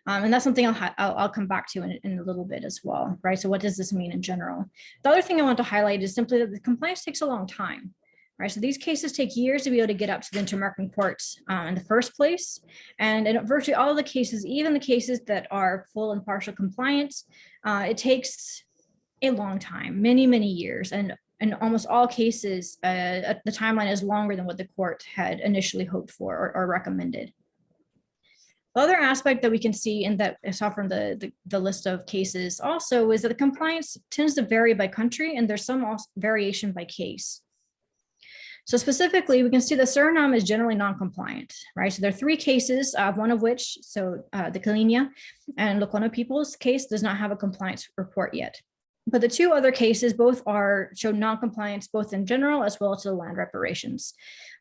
And that's something I'll come back to in a little bit as well, right? So what does this mean in general? The other thing I want to highlight is simply that the compliance takes a long time. Right, so these cases take years to be able to get up to the Inter-American Court in the first place. And in virtually all of the cases, even the cases that are full and partial compliance, it takes a long time, many, many years. And in almost all cases, the timeline is longer than what the court had initially hoped for or recommended. The other aspect that we can see in that I saw from the list of cases also is that the compliance tends to vary by country, and there's some variation by case. So specifically, we can see that Suriname is generally non-compliant, right? So there are 3 cases, one of which, so the Kalinia and Lokono people's case does not have a compliance report yet. But the 2 other cases both show non-compliance, both in general as well as to the land reparations.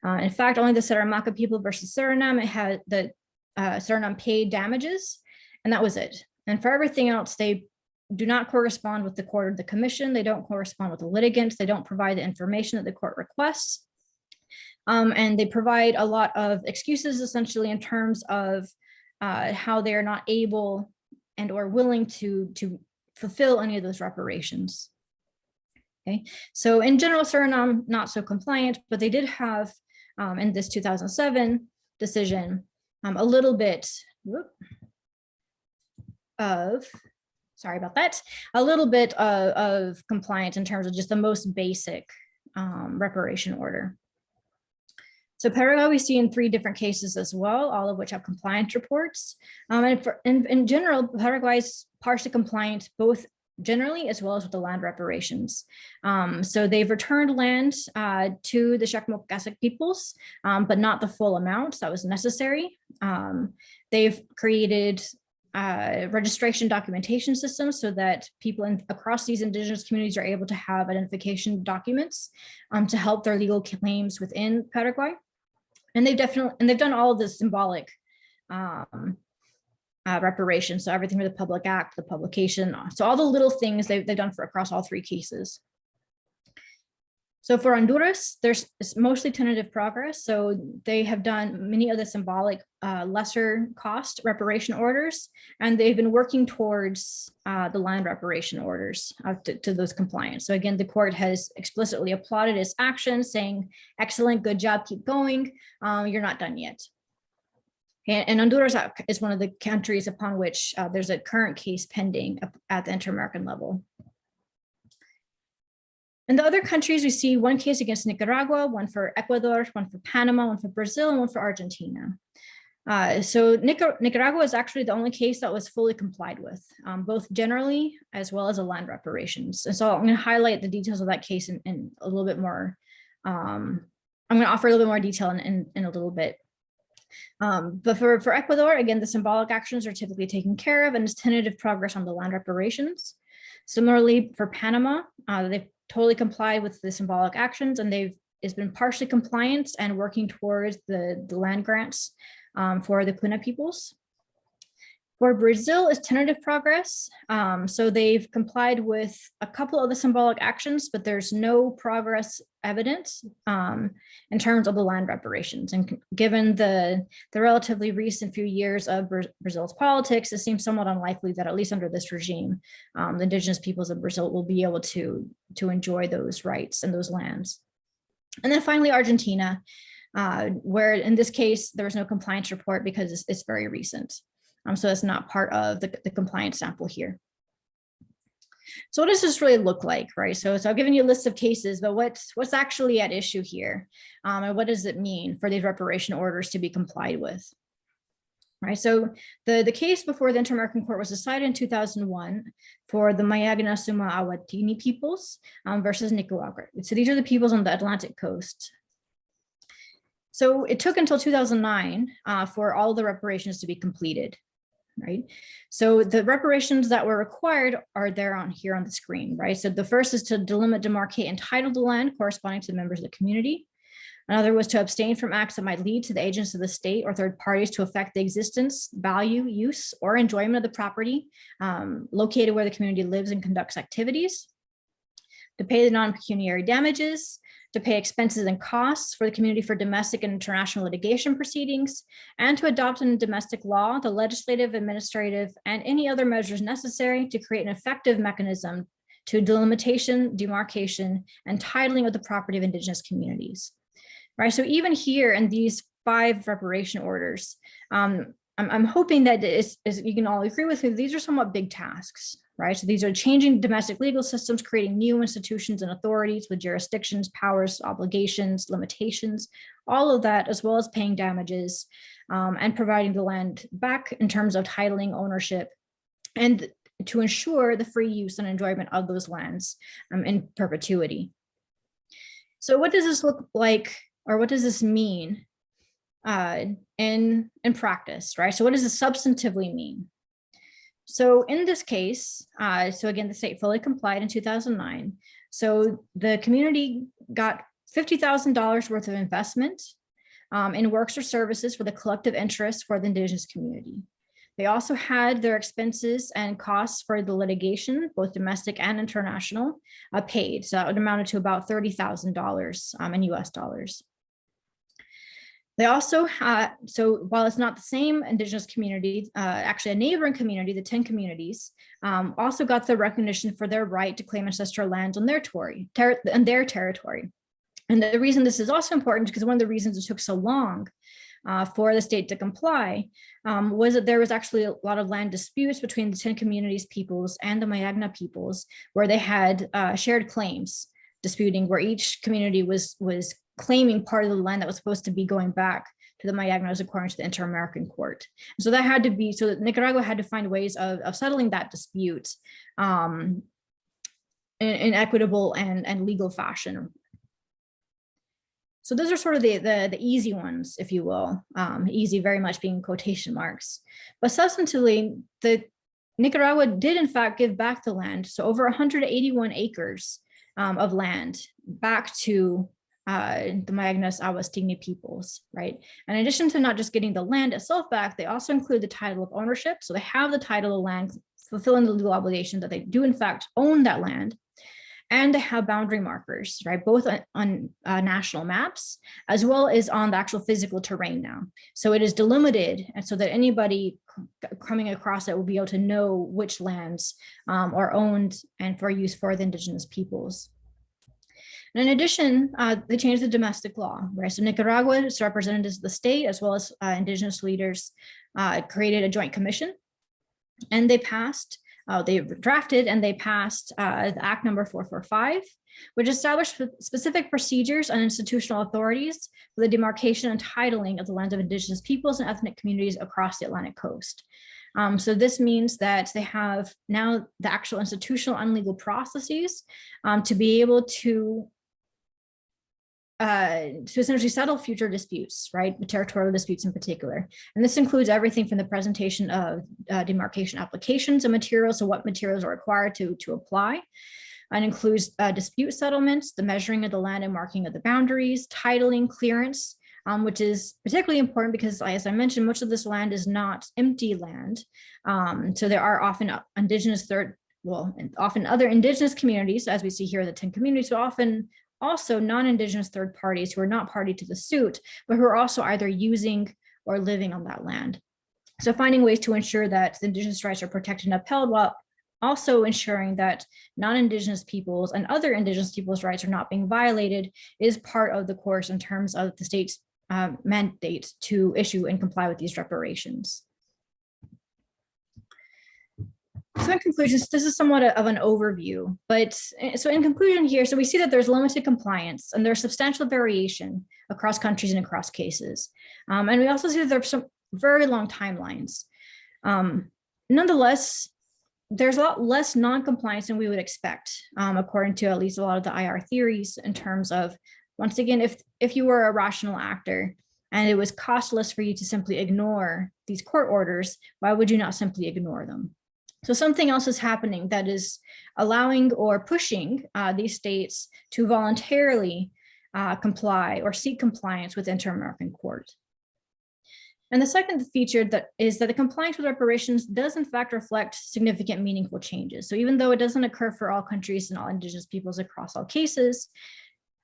In fact, only the Saramaka people versus Suriname, it had the Suriname paid damages, and that was it. And for everything else, they do not correspond with the court or the commission. They don't correspond with the litigants. They don't provide the information that the court requests. And they provide a lot of excuses essentially in terms of how they are not able and or willing to fulfill any of those reparations. Okay, so in general, Suriname not so compliant, but they did have in this 2007 decision a little bit of, sorry about that, a little bit of compliance in terms of just the most basic reparation order. So Paraguay we see in 3 different cases as well, all of which have compliance reports. And in general, Paraguay is partially compliant, both generally as well as with the land reparations. So they've returned land to the Shakmokasek peoples, but not the full amount that was necessary. They've created registration documentation systems so that people across these indigenous communities are able to have identification documents to help their legal claims within Paraguay. And they've done all of the symbolic reparations. So everything from the Public Act, the publication, so all the little things they've done across all 3 cases. So for Honduras, it's mostly tentative progress. So they have done many of the symbolic lesser cost reparation orders, and they've been working towards the land reparation orders to those compliance. So again, the court has explicitly applauded its actions, saying, excellent, good job, keep going. You're not done yet. And Honduras is one of the countries upon which there's a current case pending at the InterAmerican level. In the other countries, we see one case against Nicaragua, one for Ecuador, one for Panama, one for Brazil, and one for Argentina. So Nicaragua is actually the only case that was fully complied with, both generally as well as the land reparations. And so I'm going to highlight the details of that case in a little bit more. I'm going to offer a little bit more detail in a little bit. But for Ecuador, again, the symbolic actions are typically taken care of, and it's tentative progress on the land reparations. Similarly, for Panama, they've totally complied with the symbolic actions, and it's been partially compliant and working towards the land grants for the Kuna peoples. For Brazil is tentative progress. So they've complied with a couple of the symbolic actions, but there's no progress evidence in terms of the land reparations. And given the relatively recent few years of Brazil's politics, it seems somewhat unlikely that at least under this regime, the indigenous peoples of Brazil will be able to enjoy those rights and those lands. And then finally, Argentina, where in this case, there was no compliance report because it's very recent. So that's not part of the compliance sample here. So what does this really look like, right? So I've given you a list of cases, but what's actually at issue here? And what does it mean for these reparation orders to be complied with? Right, so the case before the InterAmerican Court was decided in 2001 for the Mayagna Suma Awatini peoples versus Nicaragua. So these are the peoples on the Atlantic coast. So it took until 2009 for all the reparations to be completed. Right, so the reparations that were required are there here on the screen, right? So the first is to delimit, demarcate, and title the land corresponding to the members of the community. Another was to abstain from acts that might lead to the agents of the state or third parties to affect the existence, value, use, or enjoyment of the property located where the community lives and conducts activities. To pay the non-pecuniary damages, to pay expenses and costs for the community for domestic and international litigation proceedings, and to adopt in domestic law the legislative, administrative, and any other measures necessary to create an effective mechanism to delimitation, demarcation, and titling of the property of indigenous communities. Right, so even here in these 5 reparation orders, I'm hoping that as you can all agree with me, these are somewhat big tasks, right? So these are changing domestic legal systems, creating new institutions and authorities with jurisdictions, powers, obligations, limitations, all of that, as well as paying damages and providing the land back in terms of titling, ownership, and to ensure the free use and enjoyment of those lands in perpetuity. So what does this look like, or what does this mean in practice, right? So what does this substantively mean? So in this case, so again, the state fully complied in 2009. So the community got $50,000 worth of investment in works or services for the collective interest for the indigenous community. They also had their expenses and costs for the litigation, both domestic and international, paid. So that would amount to about $30,000 in US dollars. They also, so while it's not the same indigenous community, actually a neighboring community, the 10 communities, also got the recognition for their right to claim ancestral lands on their territory. And the reason this is also important, because one of the reasons it took so long for the state to comply was that there was actually a lot of land disputes between the 10 communities peoples and the Mayagna peoples, where they had shared claims disputing, where each community was claiming part of the land that was supposed to be going back to the Mayagnas according to the InterAmerican Court. So that had to be, so Nicaragua had to find ways of settling that dispute in equitable and legal fashion. So those are sort of the easy ones, if you will, easy very much being quotation marks. But substantively, the Nicaragua did in fact give back the land. So over 181 acres of land back to the Mayagnas Awastigni peoples, right? And in addition to not just getting the land itself back, they also include the title of ownership. So they have the title of land, fulfilling the legal obligation that they do in fact own that land. And they have boundary markers, right? Both on national maps, as well as on the actual physical terrain now. So it is delimited, and so that anybody coming across it will be able to know which lands are owned and for use for the indigenous peoples. And in addition, they changed the domestic law, right? So Nicaragua is represented as the state, as well as indigenous leaders created a joint commission, and they passed, they drafted and they passed the Act number 445, which established specific procedures and institutional authorities for the demarcation and titling of the lands of indigenous peoples and ethnic communities across the Atlantic coast. So this means that they have now the actual institutional and legal processes to be able to essentially settle future disputes, right? Territorial disputes in particular. And this includes everything from the presentation of demarcation applications and materials, so what materials are required to apply, and includes dispute settlements, the measuring of the land and marking of the boundaries, titling, clearance, which is particularly important because, as I mentioned, much of this land is not empty land. So there are often indigenous often other indigenous communities, as we see here, the 10 communities, so often also non-indigenous third parties who are not party to the suit, but who are also either using or living on that land. So finding ways to ensure that the indigenous rights are protected and upheld, while also ensuring that non-indigenous peoples and other indigenous peoples' rights are not being violated, is part of the course in terms of the state's mandate to issue and comply with these reparations. So in conclusion, this is somewhat of an overview, but so in conclusion here, so we see that there's limited compliance and there's substantial variation across countries and across cases. And we also see that there's some very long timelines. Nonetheless, there's a lot less non-compliance than we would expect, according to at least a lot of the IR theories, in terms of, once again, if you were a rational actor and it was costless for you to simply ignore these court orders, why would you not simply ignore them? So something else is happening that is allowing or pushing these states to voluntarily comply or seek compliance with InterAmerican Court. And the second feature is that the compliance with reparations does in fact reflect significant meaningful changes. So even though it doesn't occur for all countries and all indigenous peoples across all cases,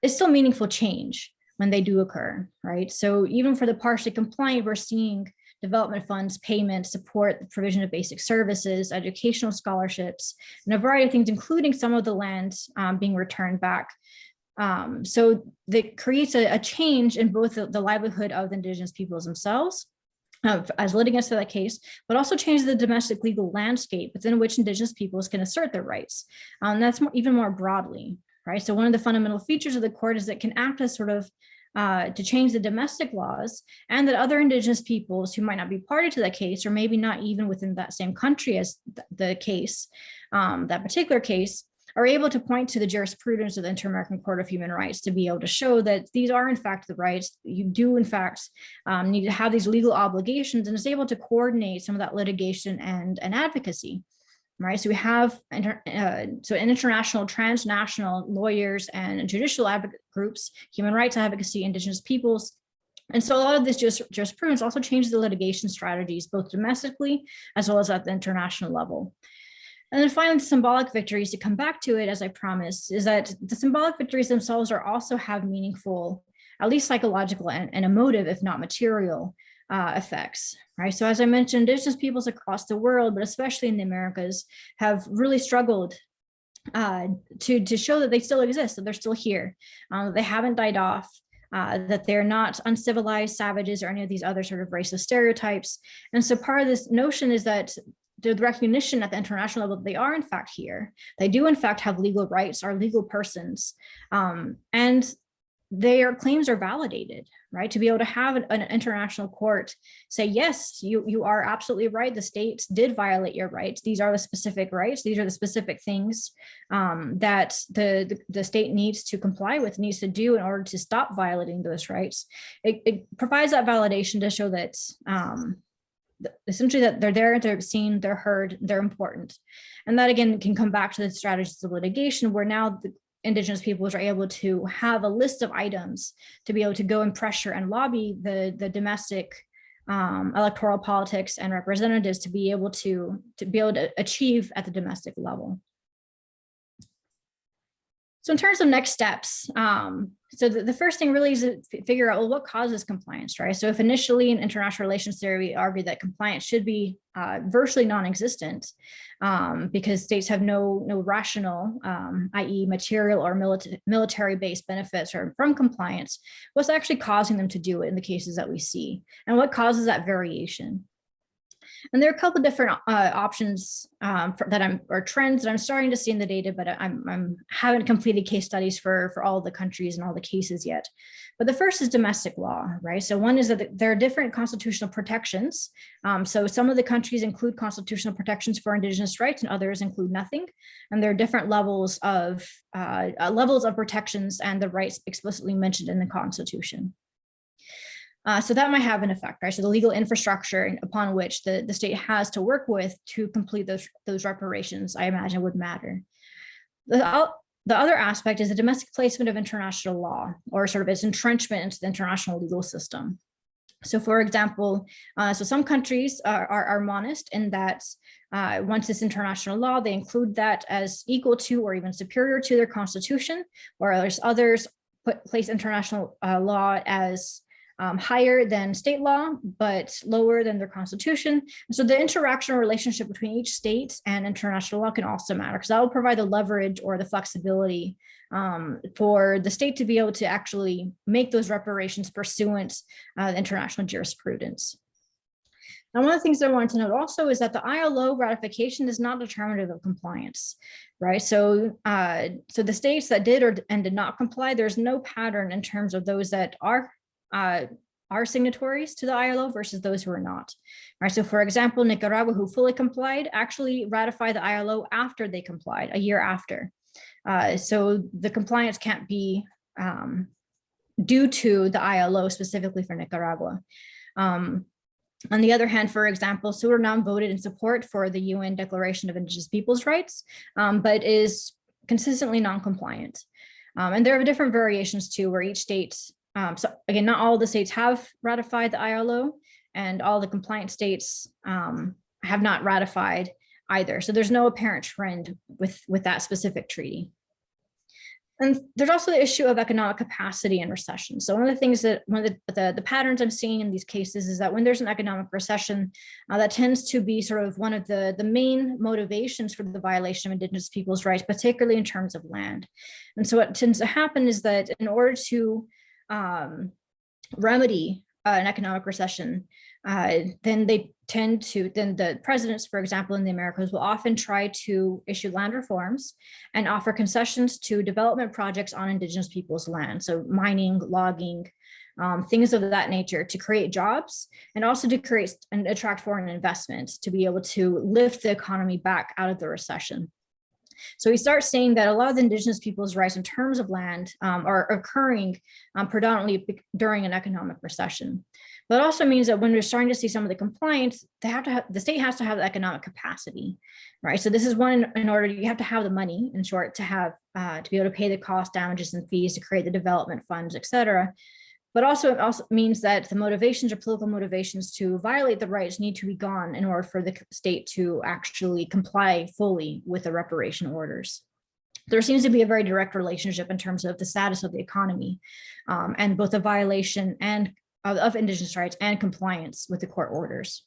it's still meaningful change when they do occur, right? So even for the partially compliant, we're seeing development funds, payments, support, the provision of basic services, educational scholarships, and a variety of things, including some of the land being returned back. So that creates a change in both the livelihood of the indigenous peoples themselves as litigants to that case, but also changes the domestic legal landscape within which indigenous peoples can assert their rights. And that's even more broadly, right? So one of the fundamental features of the court is that it can act as sort of to change the domestic laws, and that other indigenous peoples who might not be party to that case, or maybe not even within that same country as the case, that particular case, are able to point to the jurisprudence of the Inter-American Court of Human Rights to be able to show that these are in fact the rights. You do in fact need to have these legal obligations, and is able to coordinate some of that litigation and advocacy. Right, so we have international, transnational lawyers and judicial advocate groups, human rights advocacy, indigenous peoples. And so a lot of this jurisprudence also changes the litigation strategies, both domestically as well as at the international level. And then finally, the symbolic victories, to come back to it, as I promised, is that the symbolic victories themselves are also have meaningful, at least psychological and emotive, if not material, effects, right? So as I mentioned, indigenous peoples across the world, but especially in the Americas, have really struggled to show that they still exist, that they're still here, they haven't died off, that they're not uncivilized savages or any of these other sort of racist stereotypes. And so part of this notion is that the recognition at the international level that they are in fact here, they do in fact have legal rights, are legal persons, and their claims are validated, right? To be able to have an international court say, yes, you are absolutely right. The states did violate your rights. These are the specific rights. These are the specific things that the state needs to comply with, needs to do in order to stop violating those rights. It provides that validation to show that essentially that they're there, they're seen, they're heard, they're important. And that again can come back to the strategies of litigation, where now the indigenous peoples are able to have a list of items to be able to go and pressure and lobby the domestic electoral politics and representatives to be able to achieve at the domestic level. So in terms of next steps, so the first thing really is to figure out, well, what causes compliance, right? So if initially in international relations theory, we argue that compliance should be virtually non-existent because states have no rational, i.e. material or military-based benefits from compliance, what's actually causing them to do it in the cases that we see? And what causes that variation? And there are a couple of different options or trends that I'm starting to see in the data, but I haven't completed case studies for all the countries and all the cases yet. But the first is domestic law, right? So one is that there are different constitutional protections. So some of the countries include constitutional protections for Indigenous rights and others include nothing. And there are different levels of protections and the rights explicitly mentioned in the Constitution. So that might have an effect, right? So the legal infrastructure upon which the state has to work with to complete those reparations, I imagine, would matter. The other aspect is the domestic placement of international law, or sort of its entrenchment into the international legal system. So for example, so some countries are monist in that once it's international law, they include that as equal to or even superior to their constitution, whereas others place international law as higher than state law, but lower than their constitution. So the interactional relationship between each state and international law can also matter, because that will provide the leverage or the flexibility for the state to be able to actually make those reparations pursuant international jurisprudence. Now, one of the things I wanted to note also is that the ILO ratification is not determinative of compliance, right? So the states that did and did not comply, there's no pattern in terms of those that are signatories to the ILO versus those who are not. All right, so for example, Nicaragua, who fully complied, actually ratified the ILO after they complied, a year after. So the compliance can't be due to the ILO specifically for Nicaragua. On the other hand, for example, Suriname voted in support for the UN Declaration of Indigenous Peoples' Rights, but is consistently non-compliant. And there are different variations too, where each state, so again, not all the states have ratified the ILO, and all the compliant states have not ratified either. So there's no apparent trend with that specific treaty. And there's also the issue of economic capacity and recession. So one of the things that the patterns I'm seeing in these cases is that when there's an economic recession, that tends to be sort of one of the main motivations for the violation of Indigenous people's rights, particularly in terms of land. And so what tends to happen is that in order to remedy an economic recession, then the presidents, for example, in the Americas will often try to issue land reforms and offer concessions to development projects on Indigenous people's land. So mining, logging, things of that nature to create jobs and also to create and attract foreign investment to be able to lift the economy back out of the recession. So we start seeing that a lot of the Indigenous people's rights in terms of land are occurring predominantly during an economic recession. But it also means that when we're starting to see some of the compliance, the state has to have the economic capacity, right? So this is one, in order, you have to have the money, in short, to be able to pay the cost, damages, and fees to create the development funds, et cetera. But also, it also means that the motivations or political motivations to violate the rights need to be gone in order for the state to actually comply fully with the reparation orders. There seems to be a very direct relationship in terms of the status of the economy and both the violation of Indigenous rights and compliance with the court orders.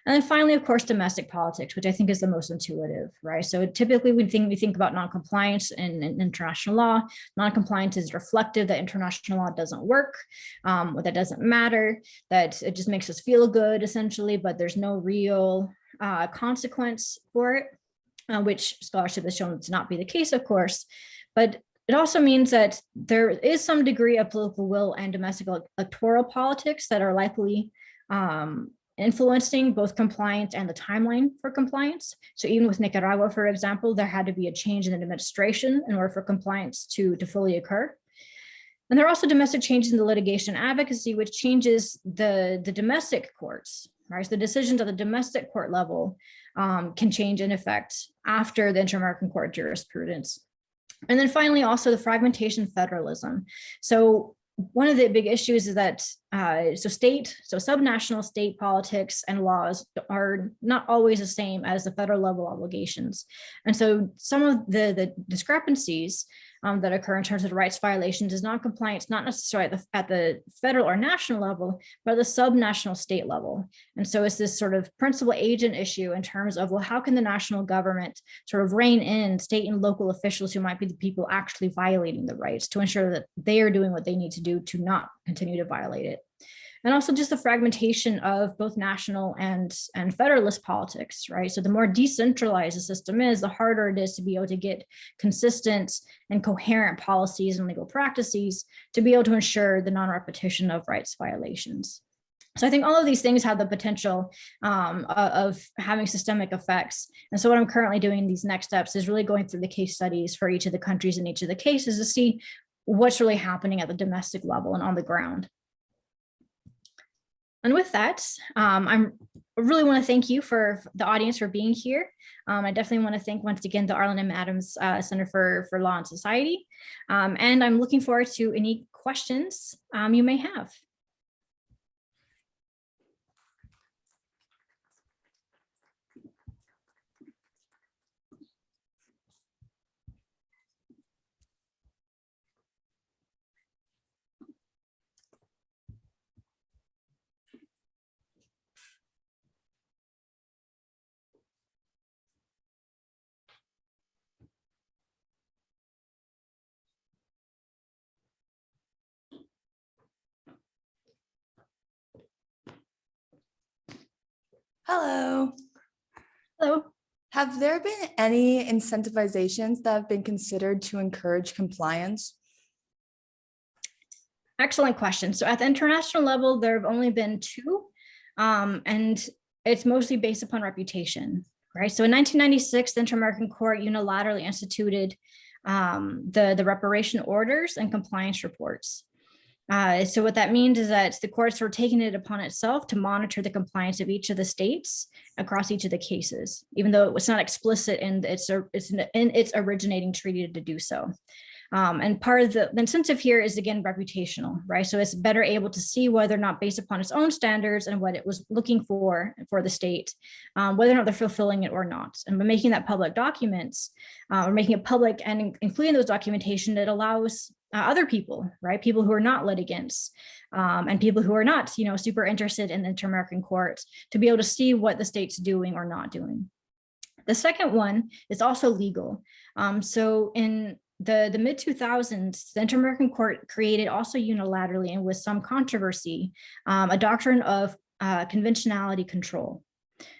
And then finally, of course, domestic politics, which I think is the most intuitive, right? So typically we think about non-compliance in international law. Non-compliance is reflective that international law doesn't work, that doesn't matter, that it just makes us feel good essentially, but there's no real consequence for it, which scholarship has shown to not be the case, of course. But it also means that there is some degree of political will and domestic electoral politics that are likely influencing both compliance and the timeline for compliance. So even with Nicaragua, for example, there had to be a change in the administration in order for compliance to fully occur. And there are also domestic changes in the litigation advocacy, which changes the domestic courts, right? So the decisions at the domestic court level can change in effect after the InterAmerican Court jurisprudence. And then finally, also the fragmentation of federalism. So one of the big issues is that So subnational state politics and laws are not always the same as the federal level obligations. And so some of the discrepancies that occur in terms of rights violations is non-compliance, not necessarily at the federal or national level, but at the subnational state level. And so it's this sort of principal agent issue in terms of, well, how can the national government sort of rein in state and local officials who might be the people actually violating the rights to ensure that they are doing what they need to do to not continue to violate it. And also just the fragmentation of both national and federalist politics, right? So the more decentralized the system is, the harder it is to be able to get consistent and coherent policies and legal practices to be able to ensure the non-repetition of rights violations. So I think all of these things have the potential of having systemic effects. And so what I'm currently doing in these next steps is really going through the case studies for each of the countries in each of the cases to see what's really happening at the domestic level and on the ground. And with that, I really want to thank you for the audience for being here. I definitely want to thank once again the Arlin Adams Center for Law and Society. And I'm looking forward to any questions you may have. Hello. Hello. Have there been any incentivizations that have been considered to encourage compliance? Excellent question. So at the international level, there have only been two, and it's mostly based upon reputation, right? So in 1996, the InterAmerican Court unilaterally instituted the reparation orders and compliance reports. So what that means is that the courts were taking it upon itself to monitor the compliance of each of the states across each of the cases, even though it was not explicit in its originating treaty to do so. And part of the incentive here is, again, reputational, right? So it's better able to see whether or not, based upon its own standards and what it was looking for the state, whether or not they're fulfilling it or not. And by making that public documents, or making it public and including those documentation, it allows other people, right? People who are not litigants and people who are not, super interested in the Inter-American Court to be able to see what the state's doing or not doing. The second one is also legal. So in the mid-2000s, the Inter-American Court created also unilaterally and with some controversy, a doctrine of conventionality control.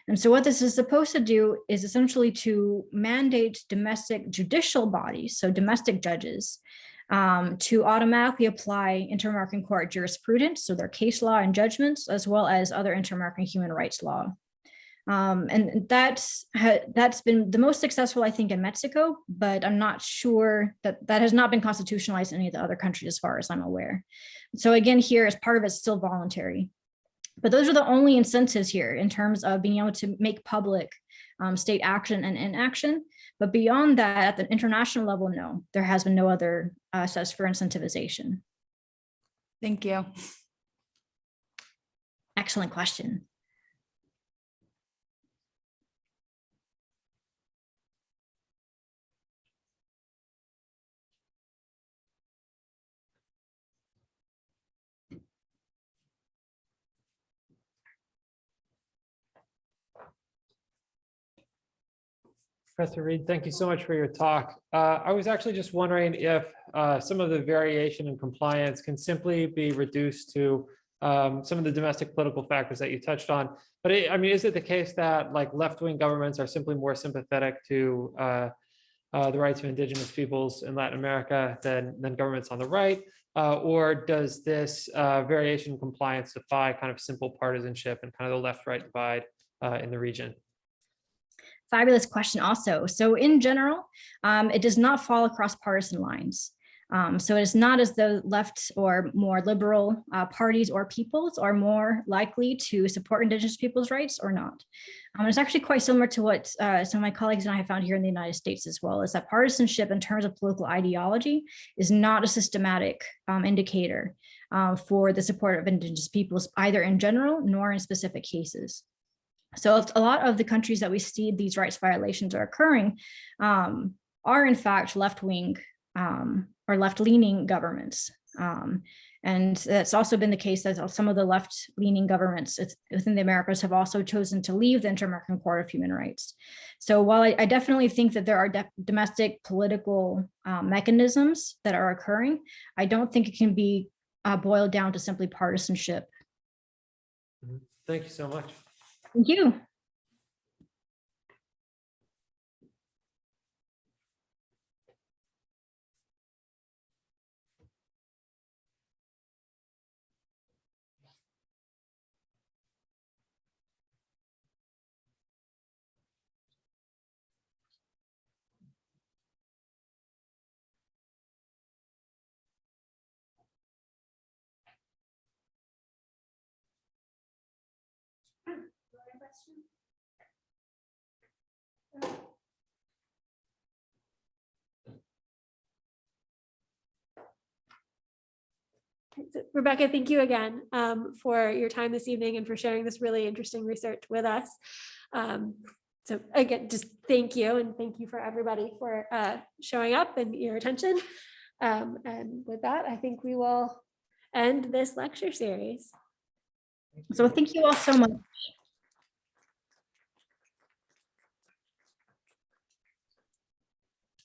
And so what this is supposed to do is essentially to mandate domestic judicial bodies, so domestic judges, to automatically apply Inter-American Court jurisprudence, so their case law and judgments, as well as other Inter-American human rights law. And that's been the most successful, I think, in Mexico, but I'm not sure that has not been constitutionalized in any of the other countries as far as I'm aware. So again, here, as part of it's still voluntary. But those are the only incentives here in terms of being able to make public state action and inaction. But beyond that, at the international level, no, there has been no other steps for incentivization. Thank you. Excellent question. Professor Reid, thank you so much for your talk. I was actually just wondering if some of the variation in compliance can simply be reduced to some of the domestic political factors that you touched on. But is it the case that like left-wing governments are simply more sympathetic to the rights of indigenous peoples in Latin America than governments on the right? Or does this variation in compliance defy kind of simple partisanship and kind of the left-right divide in the region? Fabulous question also. So in general, it does not fall across partisan lines. So it's not as though left or more liberal parties or peoples are more likely to support indigenous people's rights or not. It's actually quite similar to what some of my colleagues and I have found here in the United States as well, is that partisanship in terms of political ideology is not a systematic indicator for the support of Indigenous peoples, either in general nor in specific cases. So a lot of the countries that we see these rights violations are occurring are in fact left-wing or left-leaning governments. And that's also been the case that some of the left-leaning governments within the Americas have also chosen to leave the Inter-American Court of Human Rights. So while I definitely think that there are domestic political mechanisms that are occurring, I don't think it can be boiled down to simply partisanship. Thank you so much. Thank you. Rebecca, thank you again for your time this evening and for sharing this really interesting research with us. So again, just thank you, and thank you for everybody for showing up and your attention. And with that, I think we will end this lecture series. So thank you all so much.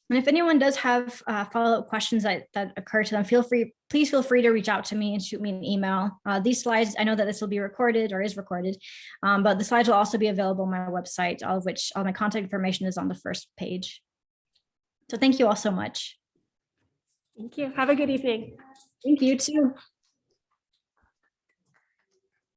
And if anyone does have follow-up questions that occur to them, please feel free to reach out to me and shoot me an email. These slides, I know that this will be recorded or is recorded, but the slides will also be available on my website, all my contact information is on the first page. So thank you all so much. Thank you. Have a good evening. Thank you too.